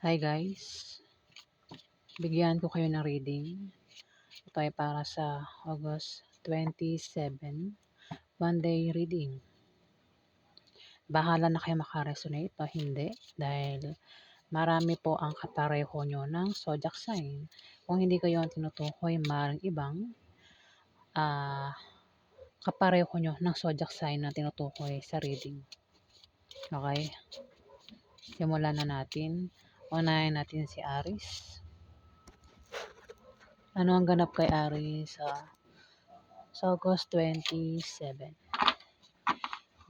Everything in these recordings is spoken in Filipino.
Hi guys, bigyan ko kayo ng reading. Ito ay para sa August 27, Monday reading. Bahala na kayo makaresonate o hindi dahil marami po ang kapareho nyo ng zodiac sign. Kung hindi kayo ang tinutukoy, maaaring ibang kapareho nyo ng zodiac sign na tinutukoy sa reading. Okay? Simulan na natin. Unahin natin si Aries. Ano ang ganap kay Aries sa August 27?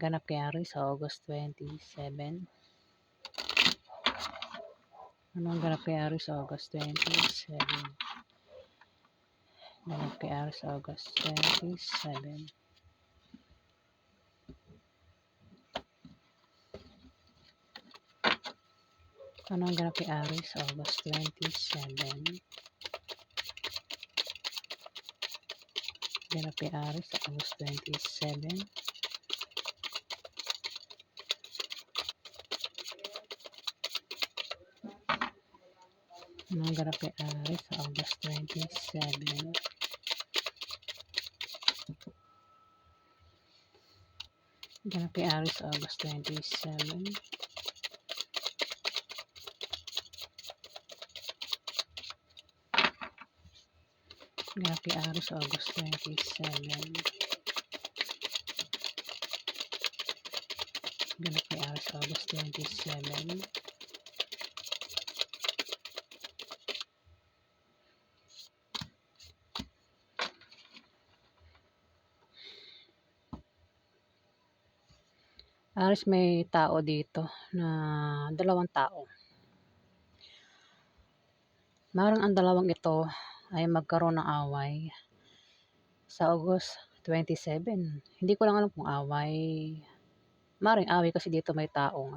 Ganap kay Aries sa August 27. Ano ang ganap kay Aries sa August 27? Ganap kay Aries sa August 27. Ano ang ganap kay Aries sa August 27? Ganap kay Aries sa August 27. Ano ang ganap kay Aries sa August 27? Ganap kay Aries sa August 27. Ganap kay Aries sa August 27. Ganap kay Aries sa August 27. Aris, may tao dito na dalawang tao. Maaaring ang dalawang ito ay magkaroon ng away sa August 27. Hindi ko lang alam kung away. Maaaring away kasi dito may taong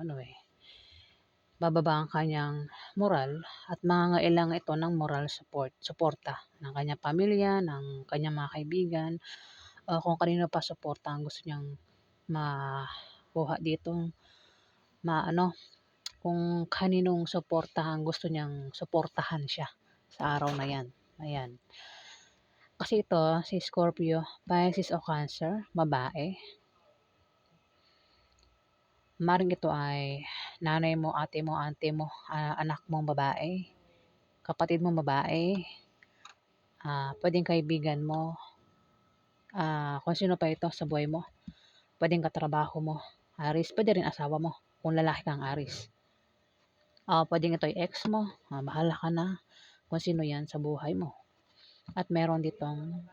bababa ang kanyang moral at mangangailangan ito ng moral suporta ng kanyang pamilya, ng kanyang mga kaibigan, o kung kanino pa suporta ang gusto niyang makuha dito, kung kaninong suportahan gusto niyang suportahan siya sa araw na yan. Ayan. Kasi ito, si Scorpio, Pisces o Cancer, babae. Maring ito ay nanay mo, ate mo, auntie mo, anak mong babae, kapatid mong babae, pwedeng kaibigan mo, kung sino pa ito sa buhay mo, pwedeng katrabaho mo, Aris, pwede rin asawa mo, kung lalaki kang Aris. Pwedeng ito ay ex mo, bahala ka na kung sino yan sa buhay mo. At meron ditong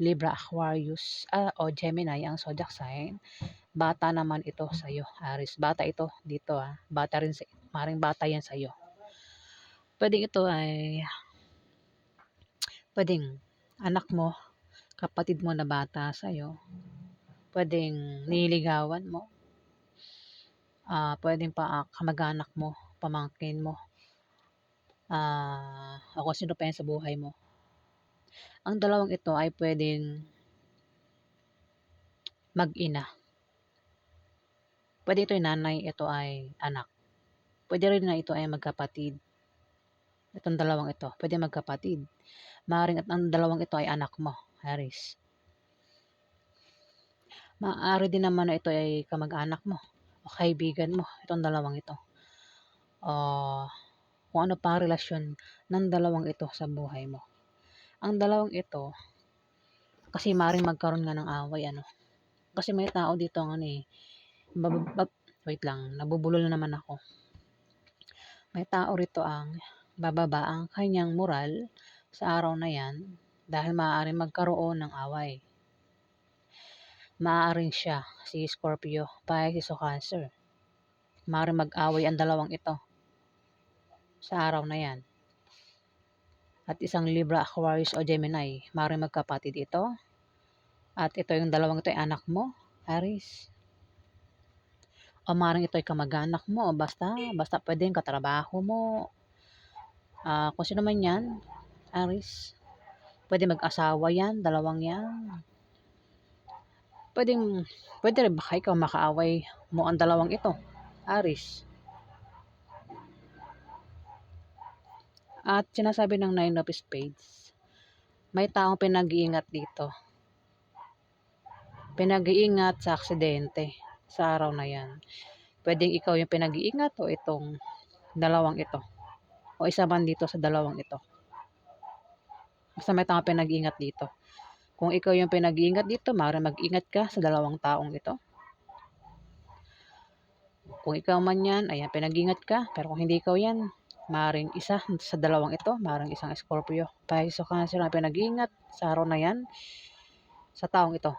Libra, Aquarius, o Gemini ang zodiac sign. Bata naman ito sa iyo, Aries. Bata ito dito, Bata rin maring bata yan sa iyo. Pwedeng ito ay pwedeng anak mo, kapatid mo na bata sa iyo. Pwedeng niligawan mo. Pwedeng pa kamag-anak mo, pamangkin mo. O kung sino pa yan sa buhay mo. Ang dalawang ito ay pwedeng mag-ina. Pwede ito ay nanay, ito ay anak. Pwede rin na ito ay magkapatid. Itong dalawang ito, pwede magkapatid. Maaaring at ang dalawang ito ay anak mo, Aries. Maaari din naman na ito ay kamag-anak mo o kaibigan mo, itong dalawang ito. Kung ano pa ang relasyon ng dalawang ito sa buhay mo. Ang dalawang ito, kasi maaaring magkaroon nga ng away, Kasi may tao dito wait lang, nabubulol na naman ako. May tao rito ang bababa ang kanyang moral sa araw na yan dahil maaaring magkaroon ng away. Maaaring siya, si Scorpio, Pisces o Cancer. Maaaring mag-away ang dalawang ito sa araw na yan. At isang Libra, Aquarius o Gemini, maaaring magkapatid ito. At ito yung dalawang ito ay anak mo, Aries. O maaaring ito ay kamag-anak mo, o basta pwedeng katrabaho mo. Kung sino man yan, Aries. Pwede mag-asawa yan, dalawang yan. Pwede rin baka ikaw makaaway mo ang dalawang ito, Aries. At sinasabi ng Nine of Spades, may taong pinag-iingat dito. Pinag-iingat sa aksidente sa araw na yan. Pwedeng ikaw yung pinag-iingat o itong dalawang ito. O isa man dito sa dalawang ito. Basta may taong pinag-iingat dito. Kung ikaw yung pinag-iingat dito, maaaring mag-ingat ka sa dalawang taong ito. Kung ikaw man yan, ayan, pinag-ingat ka. Pero kung hindi ikaw yan, maaaring isa sa dalawang ito, maaaring isang Scorpio. Pisces o Cancer na pinag-iingat sa araw na yan, sa taong ito.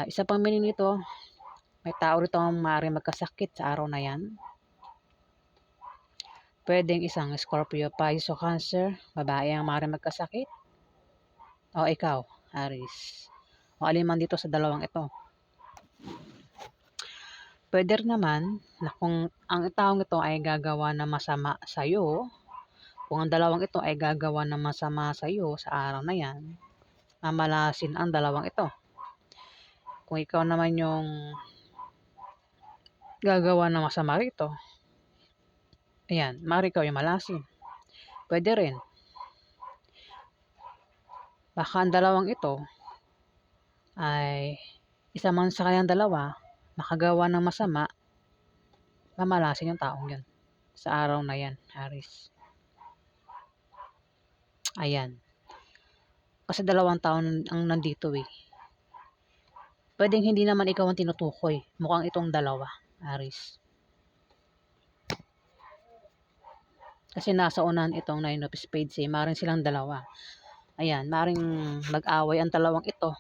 Isa pang meaning nito, may tao rito ang maaaring magkasakit sa araw na yan. Pwedeng isang Scorpio, Pisces o Cancer, babae ang maaaring magkasakit. O ikaw, Aries. O aliman dito sa dalawang ito. Pwede rin naman na kung ang taong ito ay gagawa ng masama sa iyo, kung ang dalawang ito ay gagawa ng masama sa iyo sa araw na yan, mamalasin ang dalawang ito. Kung ikaw naman yung gagawa ng masama rito, ayan, maaari ikaw yung malasin. Pwede rin. Baka ang dalawang ito ay isa man sa kayang dalawa makagawa ng masama, mamalasin yung taong yan sa araw na yan, Aries. Ayan. Kasi dalawang taon ang nandito eh. Pwedeng hindi naman ikaw ang tinutukoy. Mukhang itong dalawa, Aries. Kasi nasa unahan itong Nine of Spades eh. Maring silang dalawa. Ayan, maring mag-away ang dalawang ito.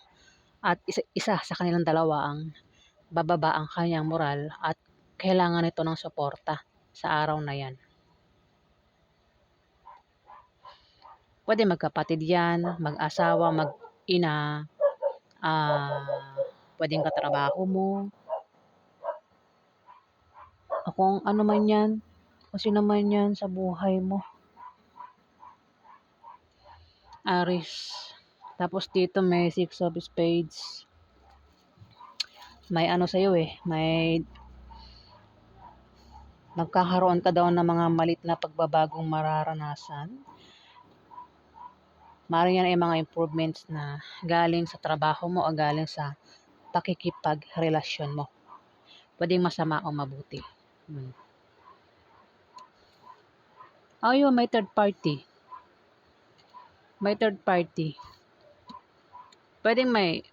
At isa sa kanilang dalawa ang bababa ang kanyang moral at kailangan ito ng suporta sa araw na yan. Pwede magkapatid yan, mag-asawa, mag-ina, pwedeng katrabaho mo, o kung ano man yan, kung sino man yan sa buhay mo. Aries. Tapos dito may Six of Spades. May ano sa'yo eh, may magkakaroon ka daw ng mga malit na pagbabagong mararanasan. Maaaring yan ay mga improvements na galing sa trabaho mo o galing sa pakikipagrelasyon mo. Pwedeng masama o mabuti. Ayun, may third party. May third party. Pwedeng may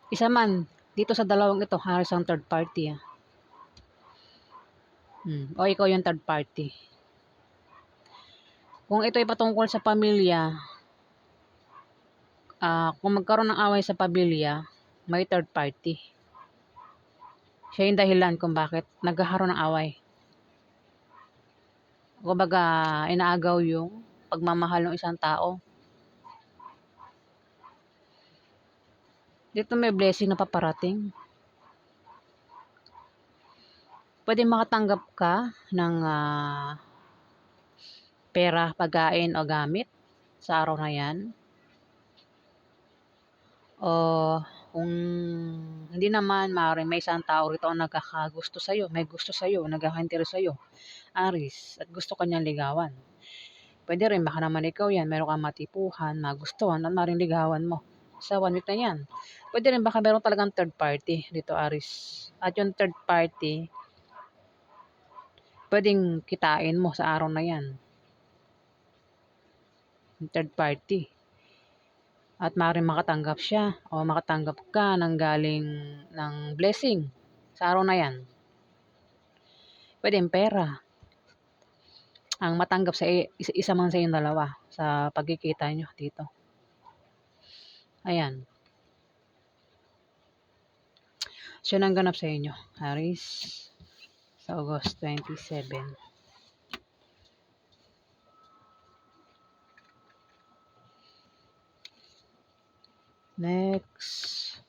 isa man dito sa dalawang ito, halos ang third party. O ikaw yung third party. Kung ito ay patungkol sa pamilya, kung magkaroon ng away sa pamilya, may third party. Siya yung dahilan kung bakit nagkakaroon ng away. Kumbaga, inaagaw yung pagmamahal ng isang tao. Dito may blessing na paparating. Pwede makatanggap ka ng pera, pagkain o gamit sa araw na yan. O kung hindi naman, maaaring may isang tao rito ang nagkakagusto sa'yo, may gusto sa'yo, nagkaka-interest sa'yo, Aries, at gusto kanyang ligawan. Pwede rin, baka naman ikaw yan, meron kang matipuhan, magustuhan, at maaaring ligawan mo sa 1 week na yan. Pwede rin, baka meron talagang third party dito, Aries. At yung third party, pwedeng kitain mo sa araw na yan. Yung third party. At maaaring makatanggap siya o makatanggap ka ng galing ng blessing sa araw na yan. Pwedeng pera ang matanggap sa isa man sa inyong dalawa sa pagkikita nyo dito. Ayan. So, yun ang ganap sa inyo, Aries, sa August 27. Next,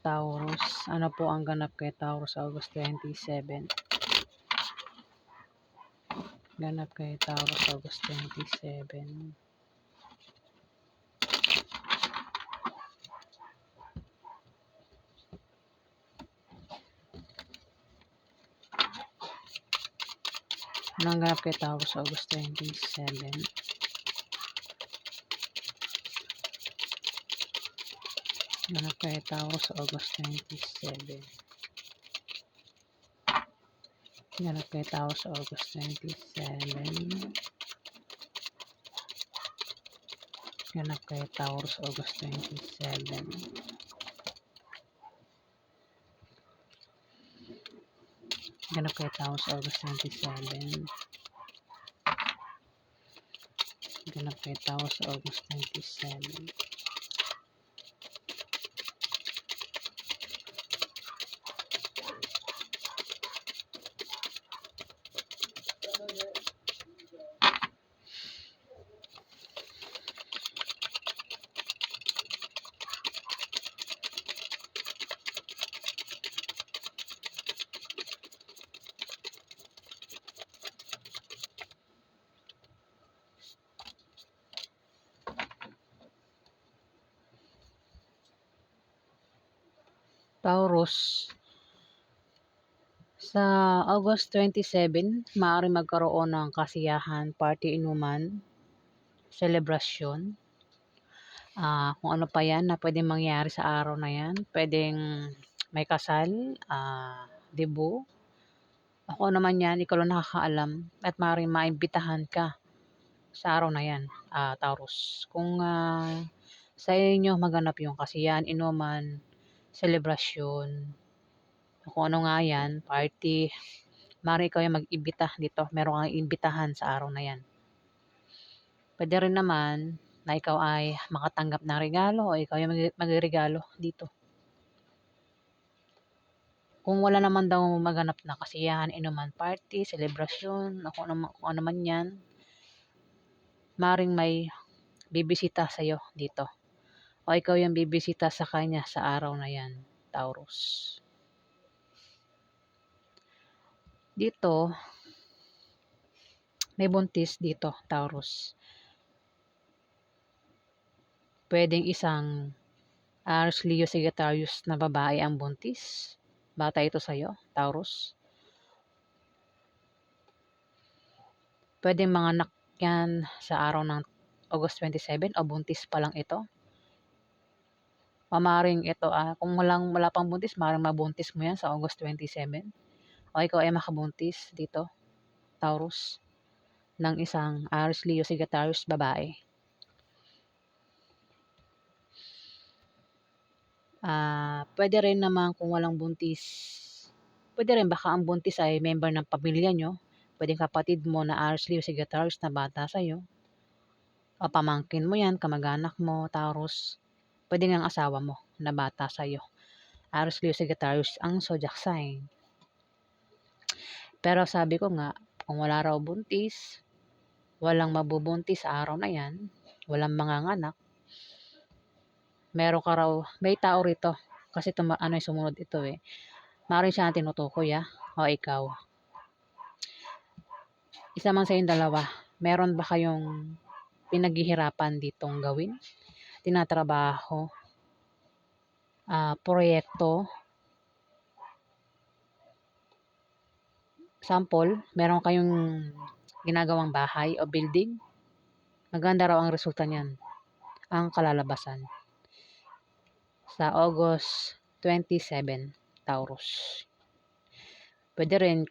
Taurus. Ano po ang ganap kay Taurus sa August 27? Ganap kay Taurus sa August 27. Anong ganap kay Taurus sa August 27? Ganap kay Taurus sa August 27. Ganap kay Taurus sa August 27. Ganap kay Taurus sa August 27. Ganap kay Taurus sa August 27. Ganap kay Taurus sa August 27. Taurus, sa August 27, maaari magkaroon ng kasiyahan, party, inuman, selebrasyon. Kung ano pa yan na pwedeng mangyari sa araw na yan. Pwedeng may kasal, debut. Ako naman yan, ikaw lang nakakaalam at maaaring maimbitahan ka sa araw na yan, Taurus. Kung sa inyo maganap yung kasiyahan, inuman, selebrasyon, kung ano nga yan, party, maaari ikaw yung mag-imbita dito. Meron kang imbitahan sa araw na yan. Pwede rin naman na ikaw ay makatanggap ng regalo o ikaw yung magregalo dito. Kung wala naman daw maganap na kasiyahan, inuman, party, selebrasyon, kung ano man yan, maring may bibisita sa'yo dito. O ikaw yung bibisita sa kanya sa araw na yan, Taurus. Dito, may buntis dito, Taurus. Pwedeng isang Aries, Leo, Sagittarius na babae ang buntis. Bata ito sa'yo, Taurus. Pwedeng manganak yan sa araw ng August 27 o buntis pa lang ito. O maaaring ito, kung wala pang buntis, maaaring mabuntis mo yan sa August 27. O ikaw ay makabuntis dito, Taurus, ng isang Aries, Leo, Sagittarius babae. Pwede rin naman kung walang buntis, pwede rin baka ang buntis ay member ng pamilya nyo. Pwedeng kapatid mo na Aries, Leo, Sagittarius na bata sa'yo. O pamangkin mo yan, kamag-anak mo, Taurus. Pwede nga ang asawa mo na bata sa'yo. Aries, Leo, Sagittarius ang zodiac sign. Pero sabi ko nga, kung wala raw buntis, walang mabubuntis sa araw na yan, walang manganganak, meron ka raw, may tao rito. Kasi sumunod ito eh. Maaaring siya ang tinutukoy o ikaw. Isa man sa yung dalawa, meron ba kayong pinaghihirapan ditong gawin? Tinatrabaho, proyekto. Sample, meron kayong ginagawang bahay o building. Maganda raw ang resulta niyan, ang kalalabasan. Sa August 27, Taurus. Pwede rin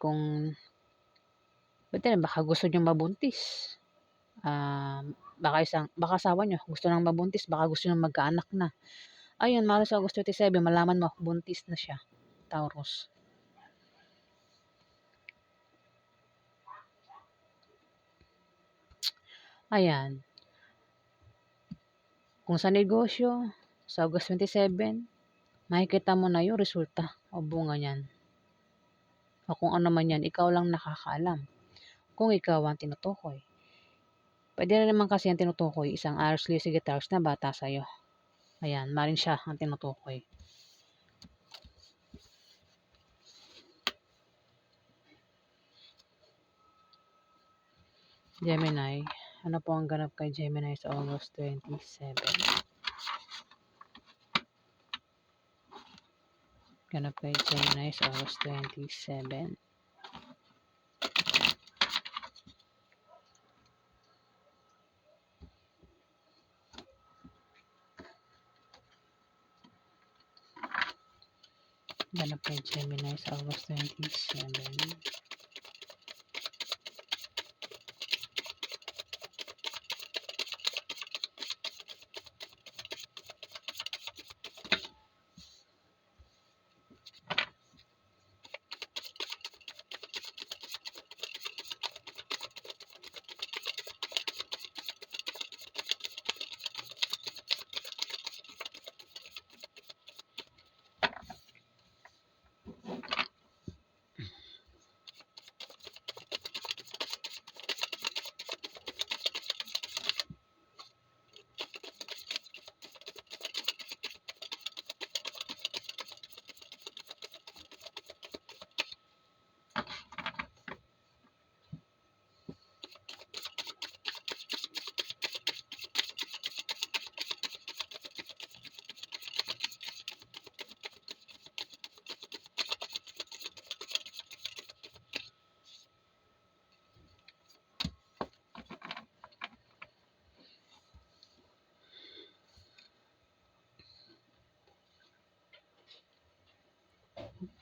baka gusto nyo mabuntis. Baka asawa nyo gusto nang mabuntis, baka gusto nang magkaanak na. Ayun, malas sa August 27, malaman mo, buntis na siya, Taurus. Ayan. Kung sa negosyo, sa August 27, makikita mo na yung resulta o bunga niyan. O kung ano man yan, ikaw lang nakakaalam. Kung ikaw ang tinutukoy. Pwede na naman kasi ang tinutukoy, isang Aries, Leo, Sagittarius na bata sa'yo. Ayan, maring siya ang tinutukoy. Gemini. Ano po ang ganap kay Gemini sa August 27? Ganap kay Gemini sa August 27. Ganap kay Gemini sa August 27.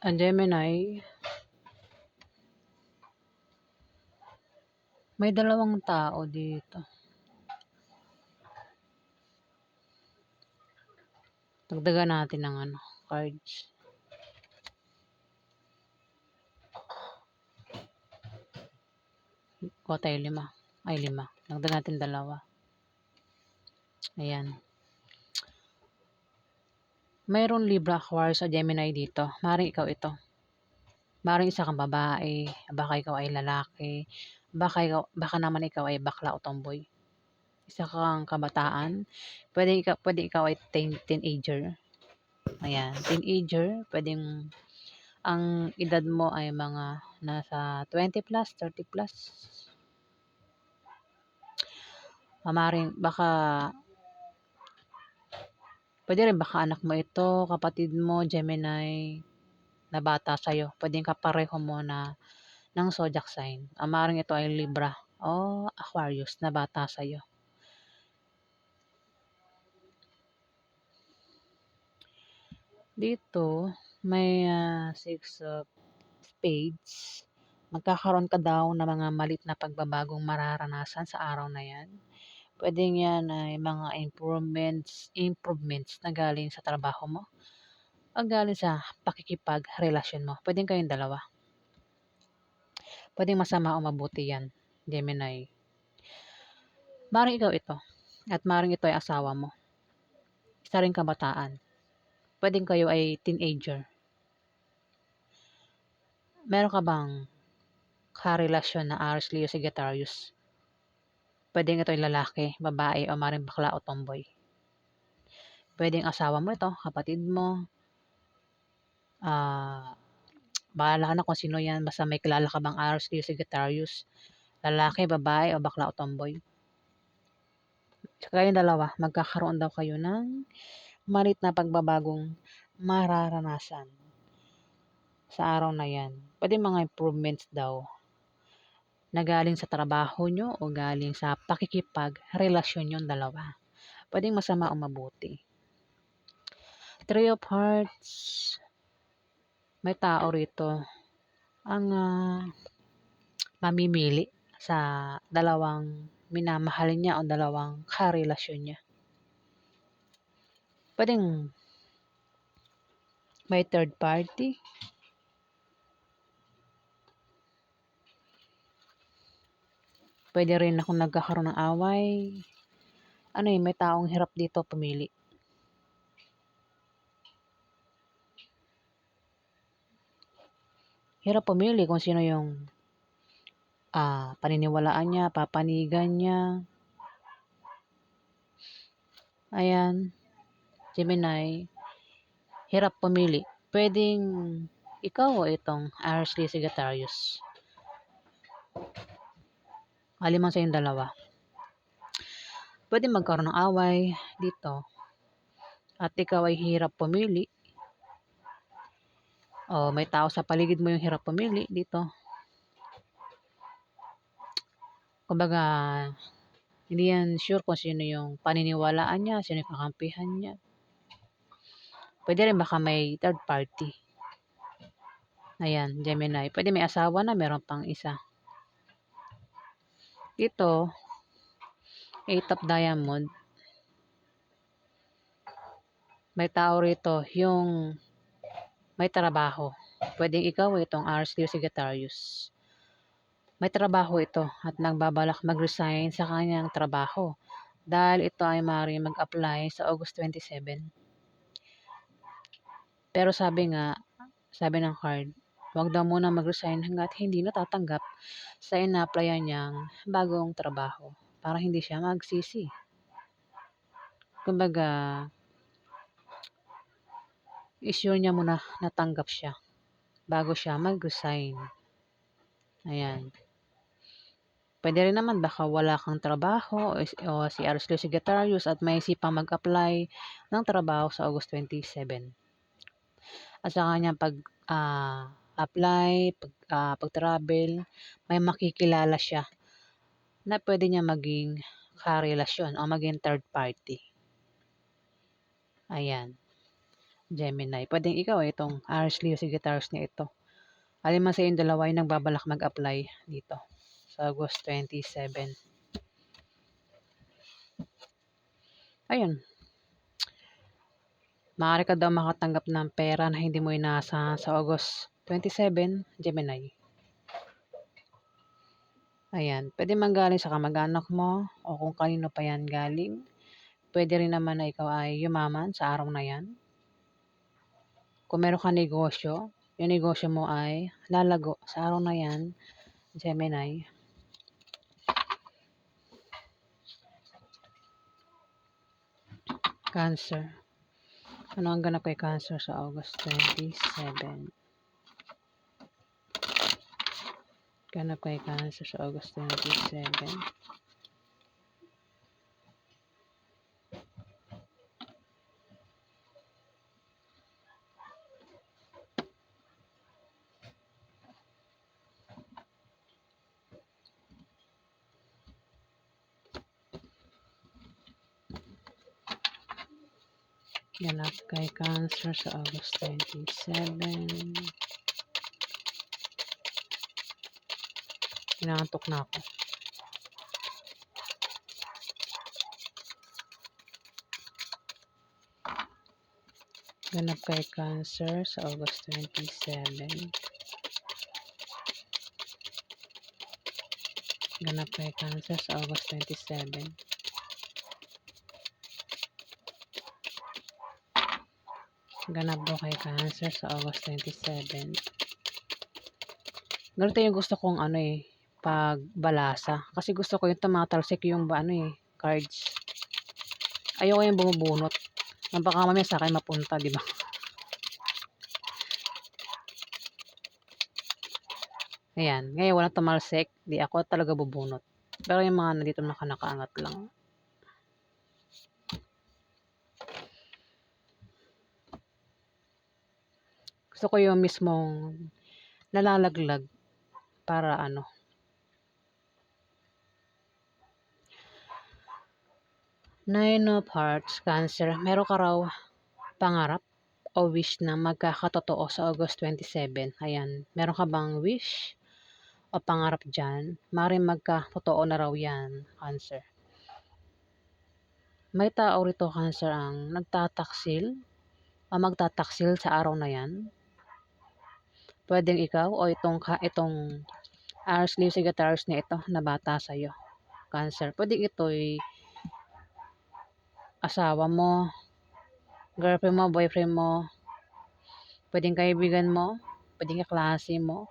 Ang Gemini, may dalawang tao dito. Dagdagan natin ng cards. O tayo 5. Ay 5. Dagdagan natin 2. Ayan. Mayroon Libra, Aquarius o Gemini dito. Maring ikaw ito. Maring isa kang babae, baka ikaw ay lalaki, baka naman ikaw ay bakla o tomboy. Isa kang kabataan, pwede ikaw ay teenager. Ayan, teenager, pwedeng ang edad mo ay mga nasa 20 plus, 30 plus. Maring baka pwede rin baka anak mo ito, kapatid mo, Gemini, na bata sa'yo. Pwedeng kapareho mo na ng zodiac sign. Maring ito ay Libra o Aquarius na bata sa'yo. Dito, may 6 of spades. Magkakaroon ka daw ng mga malit na pagbabagong mararanasan sa araw na yan. Pwedeng yan ay mga improvements na galing sa trabaho mo o galing sa pakikipag-relasyon mo. Pwedeng kayong dalawa. Pwedeng masama o mabuti yan, Gemini. Maring ikaw ito at maring ito ay asawa mo. Isa rin kabataan. Pwedeng kayo ay teenager. Meron ka bang karelasyon na Aries, Leo, Sagittarius? Pwedeng ito ay lalaki, babae, o maring bakla o tomboy. Pwedeng asawa mo ito, kapatid mo. Bahala ka na kung sino yan. Basta may kilala ka bang Aries, Leo, Sagittarius. Lalaki, babae, o bakla o tomboy. Kayong dalawa, magkakaroon daw kayo ng malit na pagbabagong mararanasan sa araw na yan. Pwede mga improvements daw na galing sa trabaho nyo o galing sa pakikipag-relasyon yung dalawa. Pwedeng masama o mabuti. 3 of Hearts. May tao rito ang mamimili sa dalawang minamahal niya o dalawang karelasyon niya. Pwedeng may third party. Pwede rin akong nagkakaroon ng away. May taong hirap dito pumili. Hirap pumili kung sino yung paniniwalaan niya, papanigan niya. Ayan, Gemini, hirap pumili. Pwedeng ikaw o itong Aries, Leo, Sagittarius. Alimang sa yung dalawa. Pwede magkaroon ng away dito. At ikaw ay hirap pumili. O may tao sa paligid mo yung hirap pumili dito. Kumbaga, hindi yan sure kung sino yung paniniwalaan niya, sino yung kakampihan niya. Pwede rin baka may third party. Ayan, Gemini. Pwede may asawa na, meron pang isa. Ito, Eight of Diamond. May tao rito, yung may trabaho. Pwedeng ikaw itong Aries, Leo, Sagittarius. May trabaho ito at nagbabalak mag-resign sa kanyang trabaho dahil ito ay maaaring mag-apply sa August 27. Pero sabi ng card, wag daw muna mag-resign hanggat hindi natatanggap sa ina-applyan niyang bagong trabaho para hindi siya magsisi. Kumbaga, i-sure niya muna natanggap siya bago siya mag-resign. Ayan. Pwede rin naman baka wala kang trabaho o si Aries Leo Sagittarius at may isipang mag-apply ng trabaho sa August 27. At sa kanyang apply, pag-travel, may makikilala siya na pwede niya maging karelasyon o maging third party. Ayan, Gemini. Pwedeng ikaw itong Aries Leo Sagittarius niya ito. Alin man sa inyong dalawa ay nagbabalak mag-apply dito sa August 27. Ayun, maaari ka daw makatanggap ng pera na hindi mo inaasahan sa August 27, Gemini. Ayan, pwede manggaling sa kamag-anak mo o kung kanino pa yan galing. Pwede rin naman na ikaw ay yumaman sa araw na yan. Kung meron ka negosyo, yung negosyo mo ay lalago sa araw na yan, Gemini. Cancer. Ano ang ganap kay Cancer sa August 27? Ganap kay Cancer sa August 27. Ganap kay Cancer sa August 27. Inaantok na ako. Ganap kay Cancer sa August 27. Ganap kay Cancer sa August 27. Ganap daw kay Cancer sa August 27. Ganito yung gusto kong pagbalasa. Kasi gusto ko yung tumatalsik yung cards. Ayoko yung bumubunot. Baka mamaya sa akin mapunta, di ba? Ayan. Ngayon walang tumalsik. Di ako talaga bubunot. Pero yung mga nandito nakaangat lang. Gusto ko yung mismong nalalaglag para Nine of Hearts, Cancer. Meron ka raw pangarap o wish na magkakatotoo sa August 27. Ayan. Meron ka bang wish o pangarap dyan? Maaaring magkatotoo na raw yan, Cancer. May tao rito, Cancer, ang nagtataksil o magtataksil sa araw na yan. Pwedeng ikaw o itong Aries, Leo, Sagittarius na ito na bata sa'yo, Cancer. Pwedeng ito'y asawa mo, girlfriend mo, boyfriend mo, pwedeng kaibigan mo, pwedeng kaklase mo,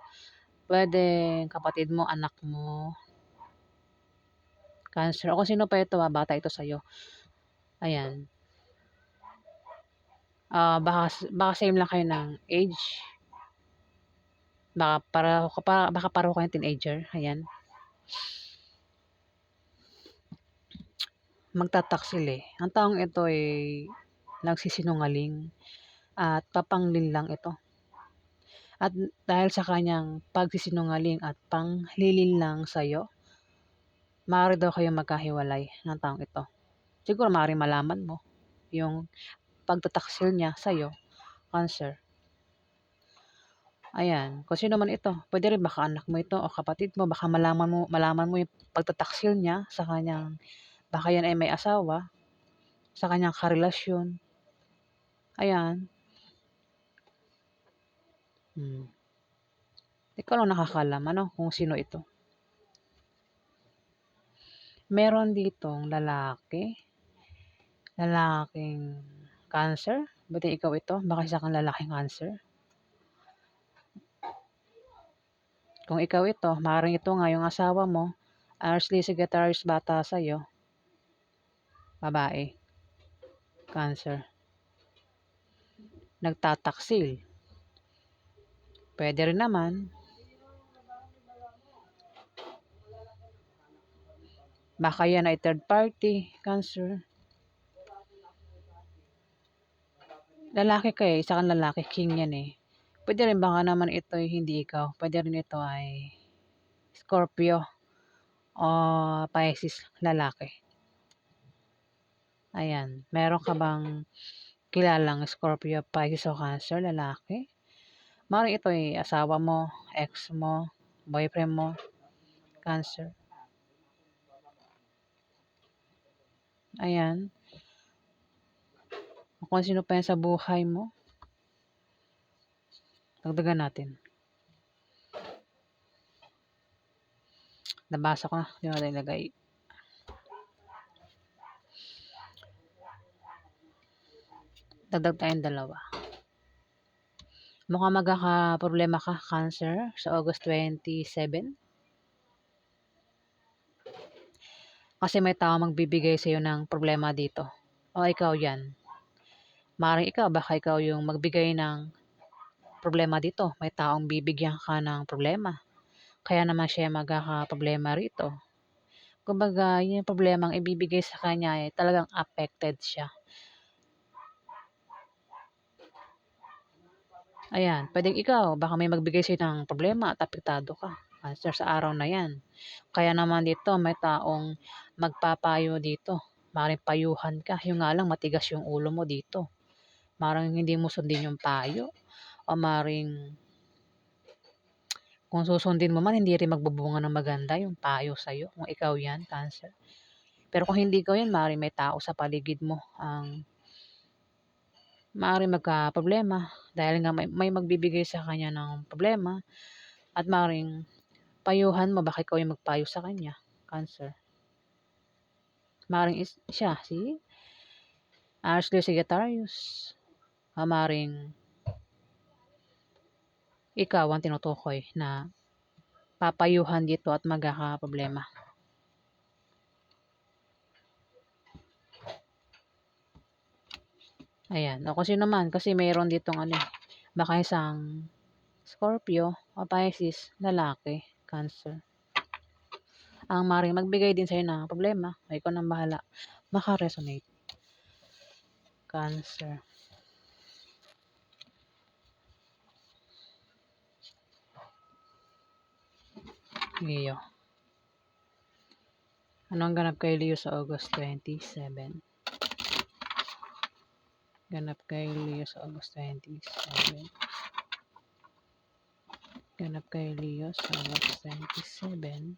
pwedeng kapatid mo, anak mo, Cancer. O kung sino pa ito, bata ito sa'yo. Ayan. Baka same lang kayo ng age. Baka pareho kayong teenager. Ayan. Magtataksil eh. Ang taong ito ay nagsisinungaling at papanglin lang ito. At dahil sa kanyang pagsisinungaling at panglilin lang sa'yo, maaari daw kayong magkahiwalay ng taong ito. Siguro maaari malaman mo yung pagtataksil niya sa'yo, Cancer. Ayan, kung sino man ito, puwede rin baka anak mo ito o kapatid mo, baka malaman mo yung pagtataksil niya sa kanyang baka yan ay may asawa, sa kanyang karelasyon. Ayan, hmm. Ikaw lang nakakaalam ano kung sino ito. Meron ditong lalaking cancer, buti ikaw ito, baka isa kang lalaking cancer. Kung ikaw ito, maaaring ito nga yung asawa mo, Ashley Secretarios bata sa'yo, babae, cancer, nagtataksil. Puwede rin naman, baka yan ay third party, cancer. Lalaki ka eh, isa kang lalaki, king yan eh. Puwede rin baka naman ito ay hindi ikaw, puwede rin ito ay Scorpio o Pisces, lalaki. Ayan, meron ka bang kilalang Scorpio, Pisces o Cancer, lalaki? Maaaring ito ay asawa mo, ex mo, boyfriend mo, Cancer. Ayan, kung sino pa yan sa buhay mo, dagdagan natin. Nabasa ko na, hindi natin ilagay. Dagdag tayong dalawa. Mukhang magkakaproblema ka, Cancer, sa August 27. Kasi may tao magbibigay sa'yo ng problema dito. O ikaw yan. Maaaring ikaw, baka ikaw yung magbigay ng problema dito. May taong bibigyan ka ng problema. Kaya naman siya magkakaproblema rito. Kumbaga, yung problemang ibibigay sa kanya ay talagang affected siya. Ayan, pwedeng ikaw, baka may magbigay sa'yo ng problema at apektado ka. Cancer sa araw na yan. Kaya naman dito, may taong magpapayo dito. Maring payuhan ka. Yung nga lang, matigas yung ulo mo dito. Maring hindi mo sundin yung payo. O maring kung susundin mo man, hindi rin magbubunga ng maganda yung payo sa'yo. Kung ikaw yan, Cancer. Pero kung hindi ikaw yan, maring may tao sa paligid mo ang maaaring magkaproblema dahil nga may magbibigay sa kanya ng problema at maaaring payuhan mo, baka ikaw yung magpayo sa kanya, Cancer. Maaaring siya, si Ashley Sagittarius. Maaaring ikaw ang tinutukoy na papayuhan dito at magkakaproblema. Ayan. O kung sino man, kasi mayroon ditong ano, baka isang Scorpio o Pisces, lalaki, Cancer. Ang maaaring magbigay din sa'yo ng problema, ay ikaw nang bahala. Maka-resonate. Cancer. Leo. Anong ganap kay Leo sa August 27? Ganap kay Leo sa August 27. Ganap kay Leo sa August 27.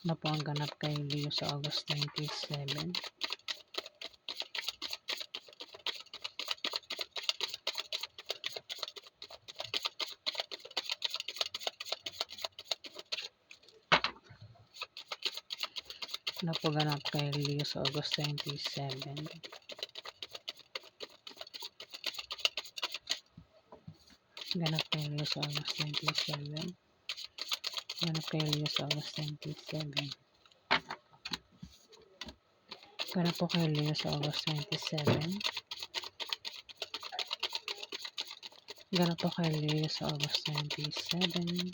Ano po ang ganap kay Leo sa August 27? Ano po ganap kay Leo sa August 27? Ganap kay Leo sa August 27. Ganap kay Leo sa August 27. Ganap po kay Leo sa August 27. Ganap po kay Leo sa August 27.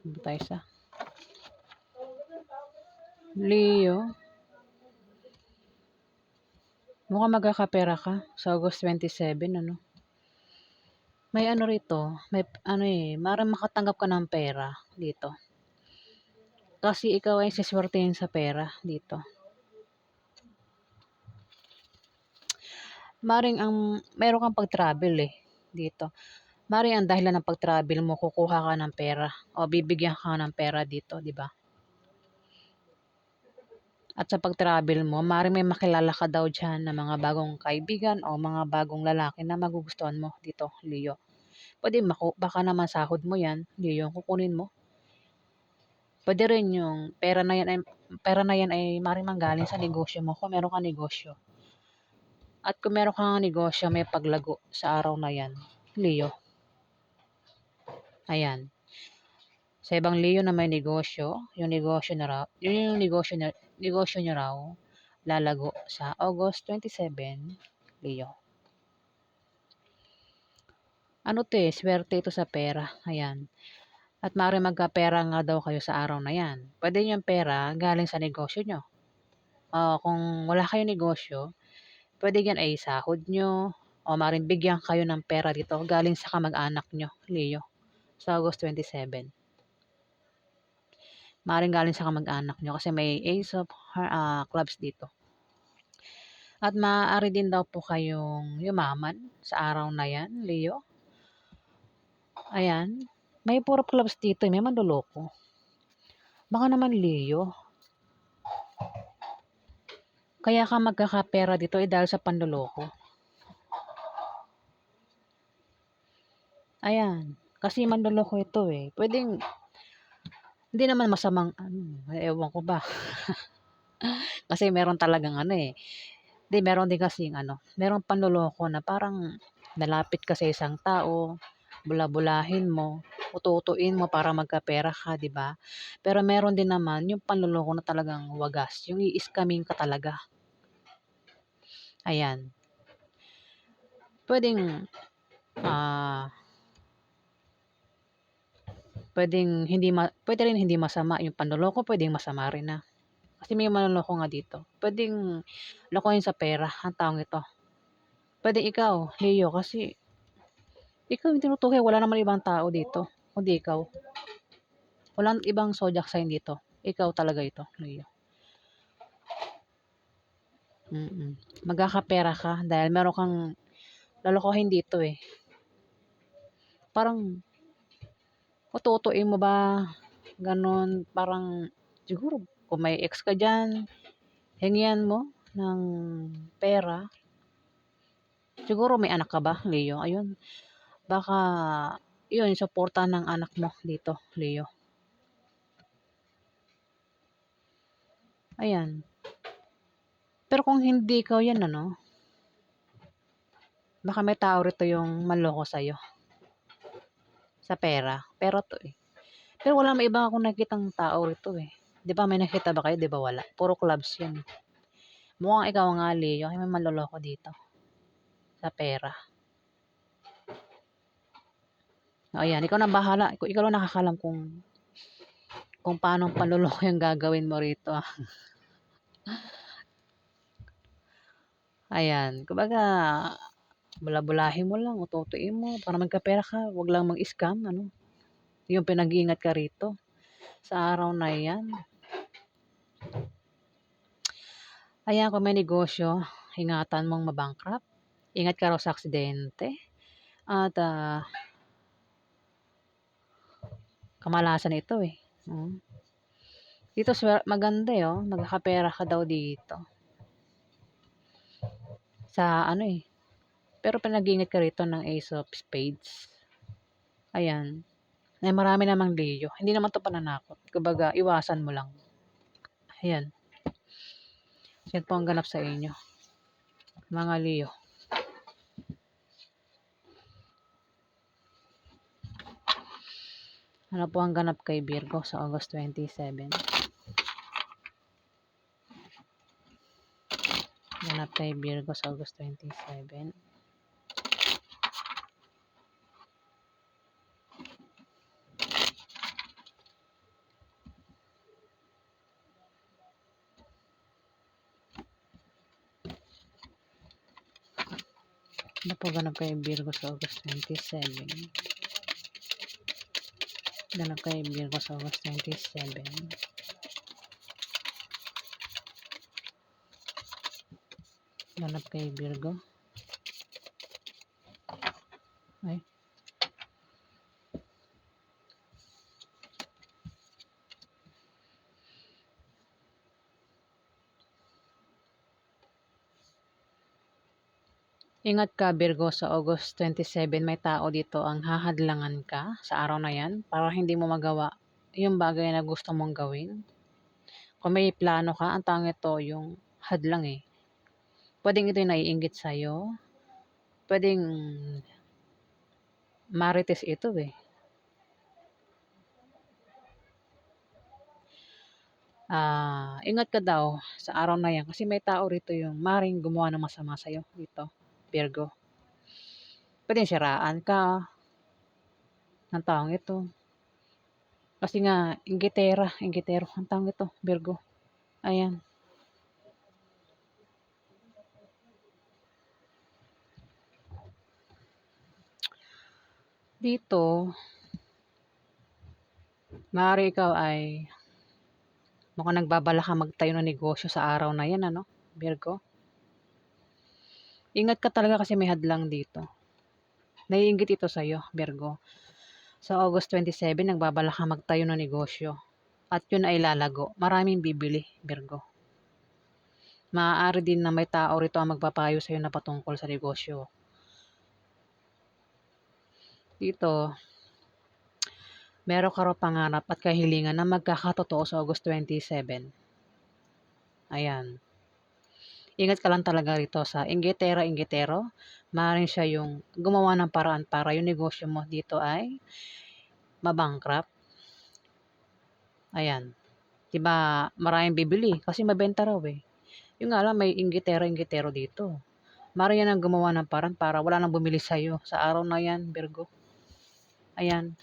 Ano tayo sa Leo? Mukhang magkakapera ka sa August 27, ano? May ano rito, may ano maaaring makatanggap ka ng pera dito. Kasi ikaw ay siswertehin sa pera dito. Maring ang meron kang pag-travel eh, dito. Maring ang dahilan ng pag-travel mo kukuha ka ng pera o bibigyan ka ng pera dito, 'di ba? At sa pag-travel mo, maring may makilala ka daw diyan na mga bagong kaibigan o mga bagong lalaki na magugustuhan mo dito, Leo. Puwede baka naman sahod mo 'yan, Leo, kukunin mo. Puwede rin yung pera na 'yan ay maaaring manggaling sa negosyo mo kung meron kang negosyo. At kung meron kang negosyo may paglago sa araw na 'yan, Leo. Ayan. Sa ibang Leo na may negosyo, yung negosyo na raw, yun yung negosyo niya raw lalago sa August 27, Leo. Ano 'to, eh, swerte ito sa pera, ayan. At maaaring magkapera nga daw kayo sa araw na 'yan. Puwede yung pera galing sa negosyo niyo. Kung wala kayong negosyo, puwede 'yan ay sahod niyo o maaaring bigyan kayo ng pera dito galing sa kamag-anak niyo, Leo, sa August 27. Maaaring galing sa kamag-anak niyo kasi may Ace of Clubs dito. At maaari din daw po kayong yumaman sa araw na 'yan, Leo. Ayan, may puro clubs dito, eh, may manloloko. Baka naman Leo, kaya ka magkakapera dito, eh, dahil sa panloloko. Ayan, kasi manloloko ito, eh. Puwedeng hindi naman masamang ano, ewan ko ba. Kasi meron talagang ano, eh, 'di meron din kasing ano, merong panloloko na parang lalapit ka sa isang tao, bula-bulahin mo, utu-utuin mo para magkapera ka, 'di ba? Pero meron din naman yung panloloko na talagang wagas, yung i-scamin ka talaga. Ayan, puwedeng, ah, puwede rin hindi masama yung panloloko, puwedeng masama rin na. Kasi may manloloko nga dito. Puwedeng lokohin sa pera ang taong ito. Puwedeng ikaw, Leo, kasi ikaw yung tinutukoy, wala naman ibang tao dito kundi ikaw. Walang ibang zodiac sign dito. Ikaw talaga ito, Leo. Magkakapera ka dahil meron kang lolokohin dito, eh. Parang utu-utuin mo ba, gano'n. Parang siguro kung may ex ka diyan, hingian mo ng pera. Siguro may anak ka ba, Leo? Ayun, baka 'yun suportahan ng anak mo dito, Leo. Ayan. Pero kung hindi ikaw 'yan ano, baka may tao rito yung manloko sa'yo sa pera. Pera 'to, eh. Pero wala may iba akong nakitang tao rito, eh. 'Di ba may nakita ba kayo? 'Di ba wala? Puro clubs 'yan, eh. Mukhang ikaw nga, Leo, ay may manloloko dito sa pera. O ayan, ikaw na bahala. Ikaw lang nakakaalam kung paanong panloloko yung gagawin mo rito, ah. Ayan, kumbaga bula-bulahin mo lang, utu-utuin mo para magkapera ka, 'wag lang mang-scam ano. Yung pinag-iingat ka rito sa araw na 'yan. Ayan, kung may negosyo, ingatan mong ma-bankrupt. Ingat ka raw sa aksidente at, kamalasan ito, eh. Dito maganda, eh, oh, magkakapera ka daw dito. Sa ano, eh, pero pinag-iingat ka rito ng Ace of Spades. Ayan, eh, marami namang Leo, hindi naman 'to pananakot, kumbaga iwasan mo lang. Ayan, yan po ang ganap sa inyo, mga Leo. Ano po ang ganap kay Virgo sa August 27? Ganap kay Virgo sa August 27. Ano po ganap kay Virgo sa August 27? Ganap kay Virgo sa August 27. Ganap kay Virgo. Ay. Ingat ka Virgo sa August 27, may tao dito ang hahadlangan ka sa araw na yan para hindi mo magawa yung bagay na gusto mong gawin. Kung may plano ka, ang tawag ito yung hadlang eh. Pwedeng ito yung naiinggit sa'yo. Pwedeng marites ito eh. Ingat ka daw sa araw na yan kasi may tao rito yung maring gumawa ng masama sa'yo dito, Virgo. Pwedeng siraan ka ng taong ito. Kasi nga, inggitero ang taong ito, Virgo. Ayan. Dito, maaari ikaw ay mukhang nagbabala ka magtayo ng negosyo sa araw na yan, ano, Virgo? Ingat ka talaga kasi may hadlang dito. Naiinggit ito sa'yo, Virgo. Sa August 27, nagbabala ka magtayo ng negosyo. At yun ay lalago. Maraming bibili, Virgo. Maaari din na may tao rito ang magpapayo sa'yo na patungkol sa negosyo. Dito, meron ka raw pangarap at kahilingan na magkakatotoo sa August 27. Ayan. Ingat ka lang talaga rito sa inggitero. Maaaring siya yung gumawa ng paraan para yung negosyo mo dito ay mabankrupt. Ayan. Diba maraming bibili kasi mabenta raw eh. Yung nga lang may inggitero dito. Maaaring yan ang gumawa ng paraan para wala nang bumili sa'yo sa araw na yan, Virgo. Ayan.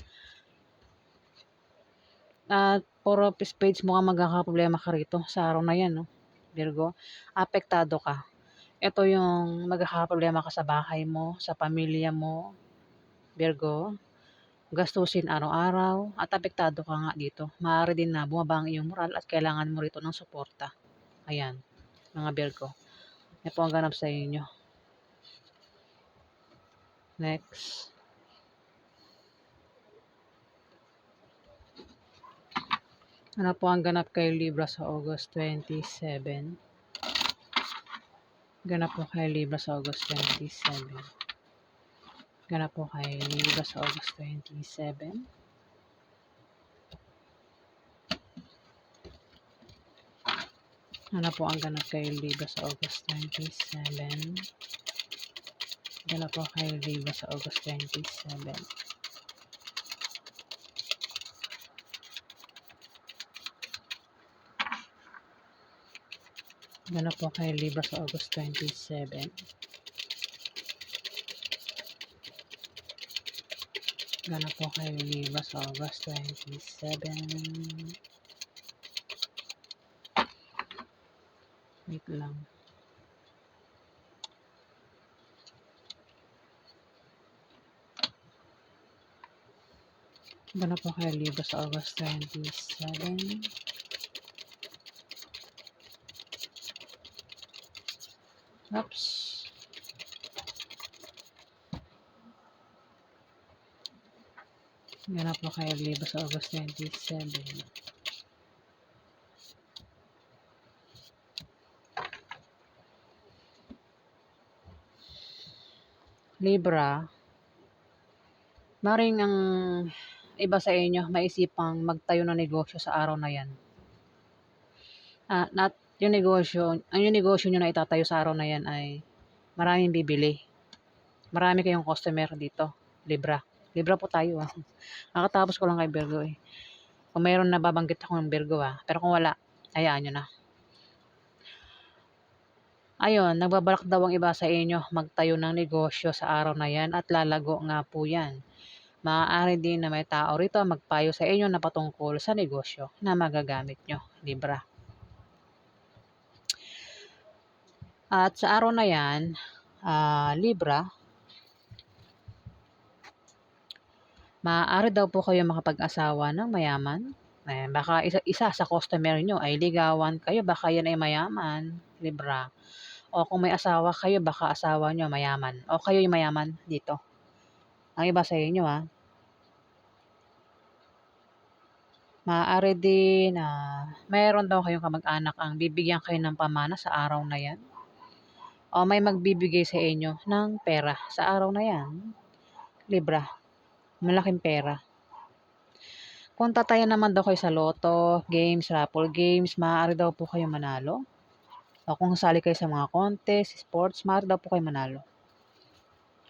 At puro spades mukhang magkakaproblema ka rito sa araw na yan, no? Virgo, apektado ka. Ito yung magkakaproblema ka sa bahay mo, sa pamilya mo, Virgo. Gastusin araw-araw at apektado ka nga dito. Maaari din na bumaba ang iyong moral at kailangan mo rito ng suporta. Ayan, mga Virgo. Yan po ang ganap sa inyo. Next. Ano po ang ganap kay Libra sa August 27? Ganap po kay Libra sa August 27. Ganap po kay Libra sa August 27. Ano po ang ganap kay Libra sa August 27? Ganap po kay Libra sa August 27. Ganap po kay Libra sa August 27. Ganap po kay Libra sa August 27. Wait lang. Ganap po kay Libra sa August 27. Oops. Ganap po kay Libra sa August 27. Libra, maring ang iba sa inyo maisipang magtayo ng negosyo sa araw na yan. Not yung negosyo nyo na itatayo sa araw na yan ay maraming bibili. Marami kayong customer dito, Libra. Libra po tayo ah. Nakatapos ko lang kay Virgo eh. Kung mayroon na babanggit ako ng Virgo ah. Pero kung wala, hayaan nyo na. Ayun, nagbabalak daw ang iba sa inyo magtayo ng negosyo sa araw na yan at lalago nga po yan. Maaari din na may tao rito magpayo sa inyo na patungkol sa negosyo na magagamit nyo, Libra. At sa araw na yan, Libra, Maaari daw po kayo makapag-asawa ng mayaman. Baka isa sa customer niyo ay ligawan kayo, baka 'yan ay mayaman, Libra. O kung may asawa kayo, baka asawa niyo mayaman o kayo'y mayaman dito. Ang iba sa inyo, Maaari din na mayroon daw kayong kamag-anak ang bibigyan kayo ng pamana sa araw na 'yan o may magbibigay sa inyo ng pera sa araw na 'yan, Libra, malaking pera. Kung tatayan naman daw kayo sa lotto, games, raffle games, maaari daw po kayong manalo. O kung sasali kayo sa mga contest, sports, maaari daw po kayong manalo.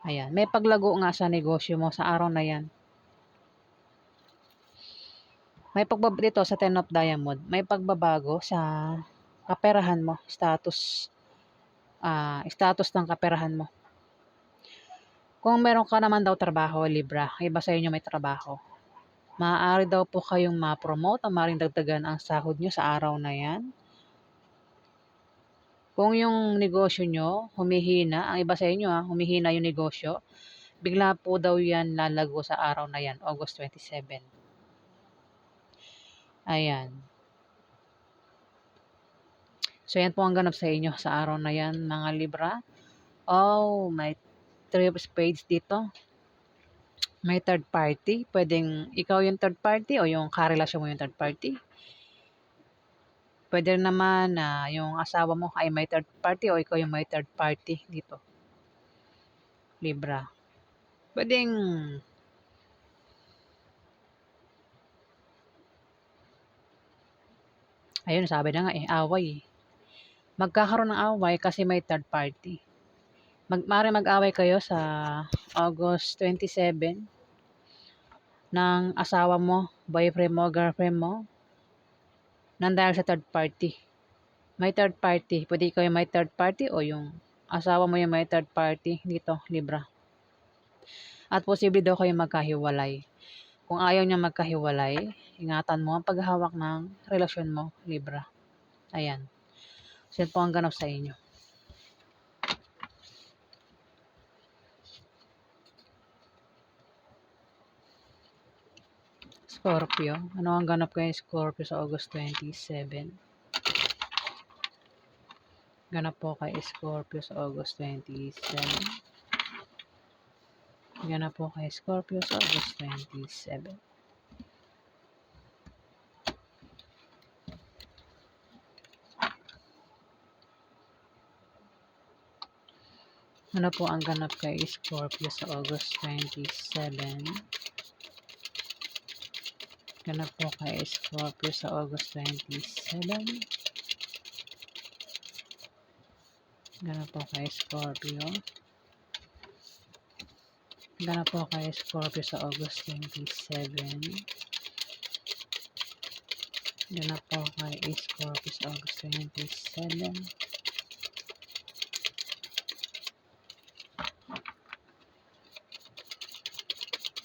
Ayan, may paglago nga sa negosyo mo sa araw na 'yan. May dito sa Ten of Diamond, may pagbabago sa kaperahan mo, status ng kaperahan mo. Kung meron ka naman daw trabaho, Libra, iba sa inyo may trabaho. Maaari daw po kayong ma-promote o maaaring dagdagan ang sahod nyo sa araw na 'yan. Kung yung negosyo nyo humihina, ang iba sa inyo humihina yung negosyo, bigla po daw 'yan lalago sa araw na 'yan, August 27. Ayan. So, yan po ang ganap sa inyo sa araw na 'yan, mga Libra. Oh, may Three of Spades dito. May third party. Pwedeng ikaw yung third party o yung karelasyon mo yung third party. Pwede rin naman na yung asawa mo ay may third party o ikaw yung may third party dito, Libra. Pwedeng, ayun, sabi na nga away eh. Magkakaroon ng away kasi may third party. Maaari mag-away kayo sa August 27 ng asawa mo, boyfriend mo, girlfriend mo, nang dahil sa third party. May third party. Pwede ikaw yung may third party o yung asawa mo yung may third party dito, Libra. At posible daw kayo magkahiwalay. Kung ayaw niya magkahiwalay, ingatan mo ang paghahawak ng relasyon mo, Libra. Ayan. So, yan po ang ganap sa inyo. Scorpio. Ano ang ganap kay Scorpio sa August 27? Ganap po kay Scorpio sa August 27. Ganap po kay Scorpio sa August 27. Ano po ang ganap kay Scorpio sa August 27? Ganap po kay Scorpio sa August 27. Ganap po kay Scorpio. Ganap po kay Scorpio sa August 27. Ganap po kay Scorpio sa August 27.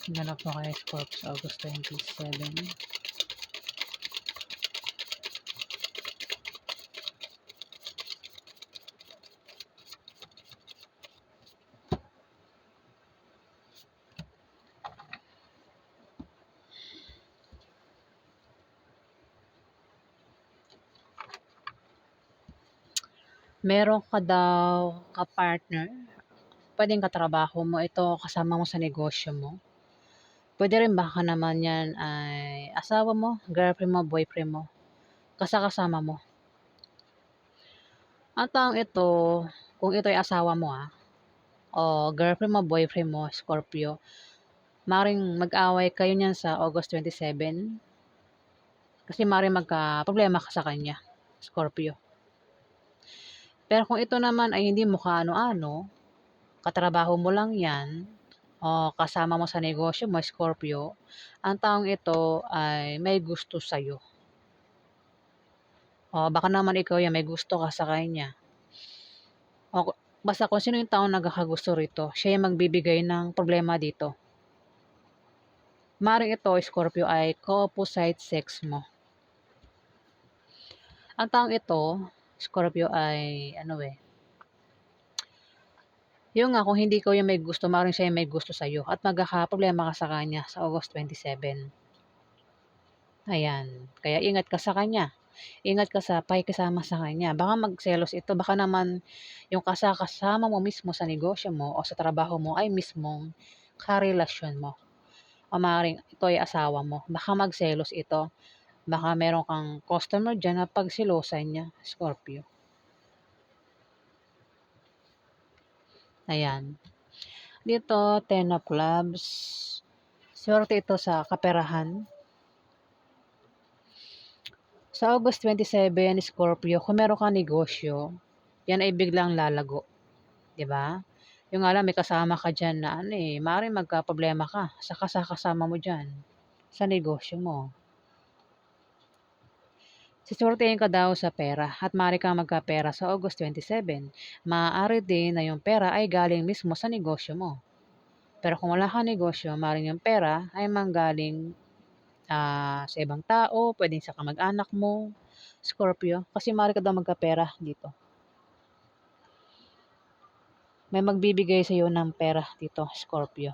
Ganap po kay Scorpio sa August 27. Meron ka daw ka-partner, pwedeng katrabaho mo ito, kasama mo sa negosyo mo. Pwede rin baka naman yan ay asawa mo, girlfriend mo, boyfriend mo, kasama mo. Ang taong ito, kung ito ay asawa mo o girlfriend mo, boyfriend mo, Scorpio, maring mag-away kayo niyan sa August 27 kasi maring magka-problema ka sa kanya, Scorpio. Pero kung ito naman ay hindi mo kaano-ano, katrabaho mo lang yan, o kasama mo sa negosyo mo, Scorpio, ang taong ito ay may gusto sa'yo. O baka naman ikaw yan, may gusto ka sa kanya. O basta kung sino yung taong nagkakagusto rito, siya yung magbibigay ng problema dito. Maring ito, Scorpio, ay co-opposite sex mo. Ang taong ito, Scorpio, ay Yung nga kung hindi ikaw yung may gusto, maaaring siya yung may gusto sa'yo at magkakaproblema ka sa kanya sa August 27. Ayan, kaya ingat ka sa kanya. Ingat ka sa pakikisama sa kanya. Baka magselos ito, baka naman yung kasama mo mismo sa negosyo mo o sa trabaho mo ay mismong karelasyon mo. O maaaring ito ay asawa mo. Baka magselos ito. Baka meron kang customer dyan na pagsilosan niya, Scorpio. Ayan. Dito, Ten of Clubs. Swerte ito sa kaperahan. Sa August 27, Scorpio, kung meron kang negosyo, yan ay biglang lalago. 'Di ba? Yung nga lang may kasama ka diyan na ano, maaaring magkaproblema ka sa kasama mo diyan, sa negosyo mo. Susuwertehin ka daw sa pera at maaari kang magkapera sa August 27. Maaari din na yung pera ay galing mismo sa negosyo mo. Pero kung wala kang negosyo, maaaring yung pera ay manggaling sa ibang tao, pwedeng sa kamag-anak mo, Scorpio, kasi maaari ka daw magkapera dito. May magbibigay sa iyo ng pera dito, Scorpio.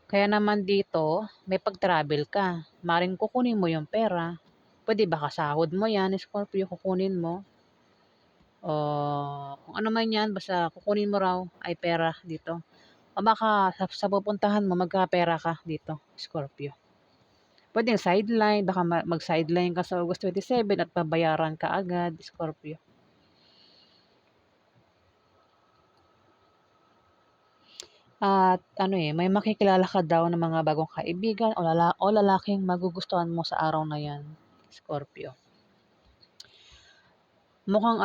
Kaya naman dito, may pag-travel ka. Maring kukunin mo yung pera. Pwede ba kasahod mo yan, Scorpio, kukunin mo? O kung ano man yan, basta kukunin mo raw ay pera dito. O baka sa pupuntahan mo, magkapera ka dito, Scorpio. Pwede sideline, baka mag-sideline ka sa August 27 at babayaran ka agad, Scorpio. At ano may makikilala ka daw ng mga bagong kaibigan o lalaking magugustuhan mo sa araw na yan, Scorpio. Mukhang